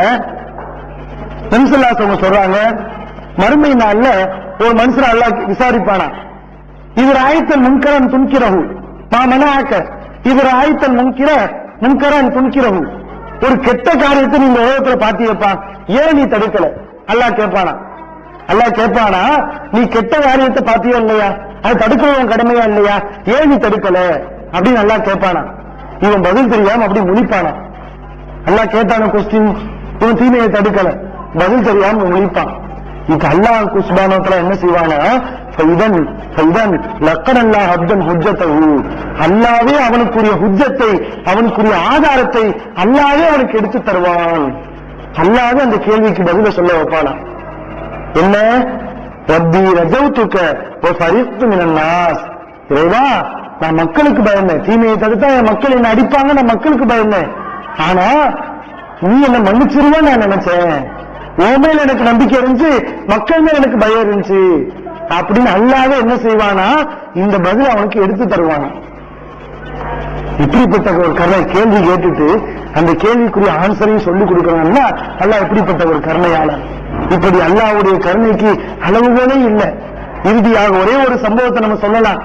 [SPEAKER 2] நபி ஸல்லல்லாஹு அலைஹி வஸல்லம் சொல்றாங்க, மறுமை நாள்ல ஒரு மனுஷன் அல்லாஹ் விசாரிப்பானா, இவர் ஆயத்தல் முன்கரன் துன்கிரஹு மா மனாஅக, இவர் ஆயத்தல் முன்கரன் துன்கிரஹு. ஒரு கெட்ட காரியத்தை நீங்க உலகத்துல பாத்தீங்கப்பா, ஏன் நீ தடுக்கல? அல்லாஹ் கேட்பானா. அல்லாஹ் கேட்பானா, நீ கெட்ட காரியத்தை பாத்தியா இல்லையா? அது தடுக்கிறவன் கடமையா இல்லையா? ஏன் நீ தடுக்கல அப்படின்னு அல்லாஹ் கேட்பானா. இவன் பதில் தெரியாம அப்படி முழிப்பானா. அல்லாஹ் கேட்டான கொஸ்டின், இவன் தீமையை தடுக்கல, பதில் தெரியாம முழிப்பான். இப்ப அல்லாஹ் சுப்ஹானஹு வ தஆலா என்ன செய்வானா, அல்லாவே அவனுக்குரிய ஹுஜ்ஜத்தை, அவனுக்குரிய ஆதாரத்தை அல்லாவே அவனுக்கு எடுத்து தருவான். அல்லாவே அந்த கேள்விக்கு பதில சொல்ல வைப்பானா. என்ன? ரப்பி ரஜௌதுக வ ஃபரிக்து மினன் நாஸ். இறைவா, நான் மக்களுக்கு பயந்தேன், தீமையை தடுத்தா என் மக்கள் என்ன அடிப்பாங்க, நான் மக்களுக்கு பயந்தேன். ஆனா நீ என்ன மன்னிச்சிருவேன்னு நான் நினைச்சேன். உன் மேல எனக்கு நம்பிக்கை இருந்துச்சு, மக்கள் மேல எனக்கு பயம் இருந்துச்சு அப்படின்னு அல்லாவே என்ன செய்வானா, இந்த பதில் அவனுக்கு எடுத்து தருவானா. இப்படிப்பட்ட ஒரு கருணை கேள்வி கேட்டுட்டு அந்த கேள்விக்குரிய ஆன்சரையும் சொல்லிக் கொடுக்கறாங்கன்னா அல்லாஹ் எப்படிப்பட்ட ஒரு கருணையாளர். இப்படி அல்லாஹ்வுடைய கருணைக்கு அளவுகளே இல்லை. இறுதியாக ஒரே ஒரு சம்பவத்தை நம்ம சொல்லலாம்.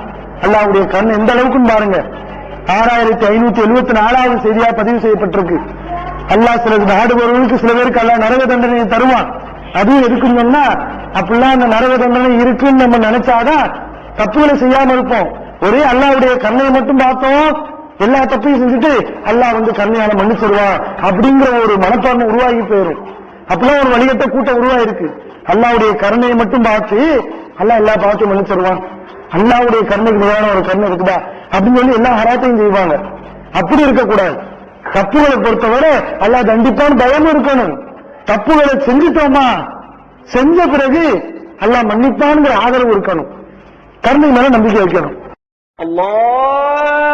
[SPEAKER 2] அல்லாஹ்வுடைய கருணை எந்த அளவுக்குன்னு பாருங்க. 6574வது செய்தியா பதிவு செய்யப்பட்டிருக்கு. அல்லாஹ் சில நாடுபவர்களுக்கு, சில பேருக்கு அல்லாஹ் நரக தண்டனை தருவான். அதுவும் இருக்குன்னு சொன்னா, அப்படிலாம் அந்த நரக தண்டனை இருக்குன்னு நம்ம நினைச்சாதான் தப்புகளை செய்யாம இருப்போம். ஒரே அல்லாஹ்வுடைய கருணையை மட்டும் பார்த்தோம், எல்லா தப்பையும் செஞ்சுட்டு அல்லாஹ் கருணையால மன்னிச்சிருவான் அப்படிங்கிற ஒரு மனப்பான்மை உருவாகி போயிடும். அப்பெல்லாம் ஒரு வழிகட்ட கூட்டம் உருவாயிருக்கு. அல்லாஹ்வுடைய கருணையை மட்டும் பார்த்து அல்லாஹ் எல்லா பாவத்தையும் மன்னிச்சிருவான், அல்லாஹ்வுடைய கருணைக்கு நிலையான ஒரு கருணை இருக்குதா அப்படின்னு சொல்லி எல்லா ஹராத்தையும் செய்வாங்க. அப்படி இருக்கக்கூடாது. தப்புகளை பொறுத்தவரை அல்லாஹ் தண்டிப்பான்னு பயம் இருக்கணும். தப்புகளை செஞ்சுட்டோமா, செஞ்ச பிறகு அல்லாஹ் மன்னிப்பான்ங்கிற ஆதரவு இருக்கணும். கருணை மேல நம்பிக்கை வைக்கணும். அல்லாஹ்